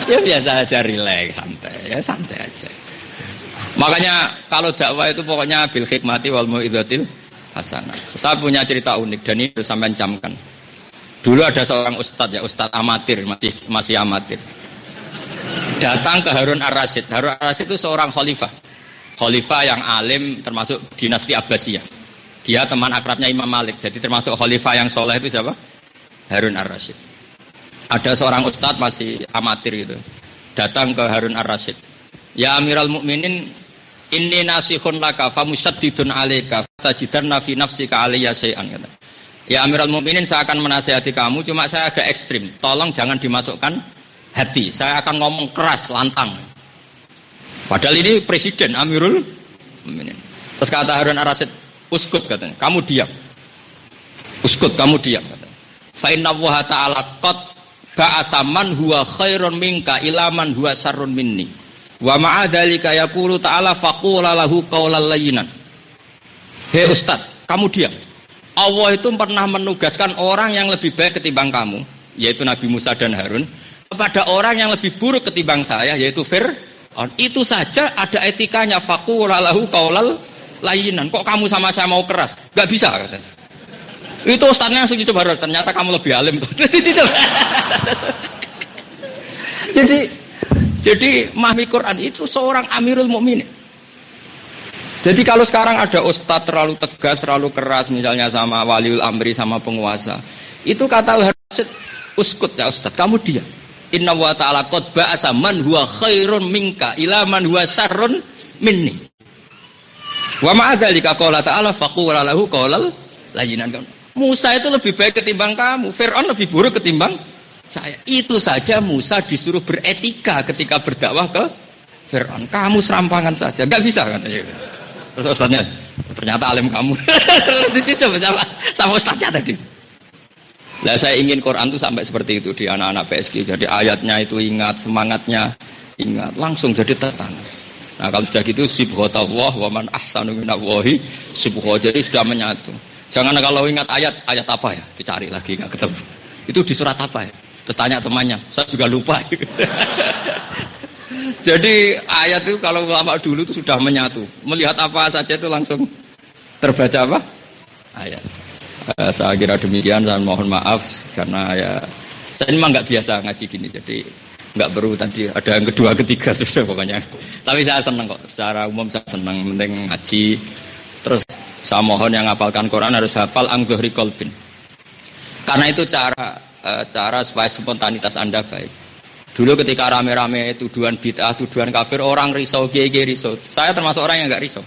Ya biasa aja, rileks, santai. Ya santai aja. Makanya kalau dakwah itu pokoknya bil hikmati wal mau'izatil hasanah. Saya punya cerita unik dan ini harus sampean camkan. Dulu ada seorang ustadz ya, ustadz amatir, masih amatir. Datang ke Harun ar-Rasyid. Harun ar-Rasyid itu seorang khalifah. Khalifah yang alim termasuk dinasti Abbasiyah. Dia teman akrabnya Imam Malik. Jadi termasuk khalifah yang soleh itu siapa? Harun ar-Rasyid. Ada seorang ustadz masih amatir gitu. Datang ke Harun ar-Rasyid. Ya Amiral Mukminin, inni nasihun laka famusaddidun alaika fatajidanna fi nafsika alayya syai'an kata. Ya Amiral Mukminin, saya akan menasihati kamu, cuma saya agak ekstrim. Tolong jangan dimasukkan hati. Saya akan ngomong keras, lantang. Padahal ini presiden Amirul Mukminin. Terus kata Harun ar-Rasyid, uskut katanya, kamu diam. Uskut, kamu diam katanya. Fa inna Allaha ta'ala qad ba'asa man huwa khairun minka ila man huwa syarrun minni. Wa ma'adzalika yaqulu ta'ala faqula lahu qawlan layyinan. Hei Ustaz, kamu diam. Allah itu pernah menugaskan orang yang lebih baik ketimbang kamu, yaitu Nabi Musa dan Harun, kepada orang yang lebih buruk ketimbang saya, yaitu Fir'aun. Itu saja ada etikanya, faqula lahu qawlan layyinan. Kok kamu sama saya mau keras? Enggak bisa katanya. Itu ustaznya langsung coba, ternyata kamu lebih alim. Jadi mahmi Quran itu seorang Amirul Mukminin. Jadi kalau sekarang ada ustaz terlalu tegas, terlalu keras misalnya sama waliul amri, sama penguasa, itu kata Rasid, uskut ya ustaz, kamu diam. Inna wa ta'ala qad ba'asa man huwa khairun minka ila man huwa syarrun minni. Wa ma'adzalika qala ta'ala faqula lahu qawlan layyinan. Musa itu lebih baik ketimbang kamu, Fir'aun lebih buruk ketimbang saya. Itu saja Musa disuruh beretika ketika berdakwah ke Fir'aun. Kamu serampangan saja, nggak bisa katanya. Terus ustaznya, ternyata alim kamu. Dicoba sama ustaznya tadi. Lah saya ingin Quran itu sampai seperti itu di anak-anak PSG. Jadi ayatnya itu ingat, semangatnya ingat, langsung jadi tertanam. Nah kalau sudah gitu sibghatallah wa man ahsanu minallahi sibghah. Jadi sudah menyatu. Jangan kalau ingat ayat apa ya, dicari lagi nggak ketemu. Itu di surat apa ya? Terus tanya temannya, saya juga lupa. Jadi ayat itu kalau ulama dulu itu sudah menyatu. Melihat apa saja itu langsung terbaca apa? Ayat. Saya kira demikian dan mohon maaf karena ya saya ini memang nggak biasa ngaji gini. Jadi nggak perlu tadi ada yang kedua ketiga sudah pokoknya. Tapi saya senang kok. Secara umum saya senang, penting ngaji. Terus saya mohon yang hafalkan Quran harus hafal ang dhuhri qalbin. Karena itu cara supaya spontanitas Anda baik. Dulu ketika rame-rame tuduhan bid'ah, tuduhan kafir, orang risau, kiai risau. Saya termasuk orang yang enggak risau.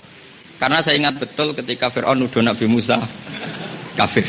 Karena saya ingat betul ketika Fir'aun nuduh Nabi Musa kafir.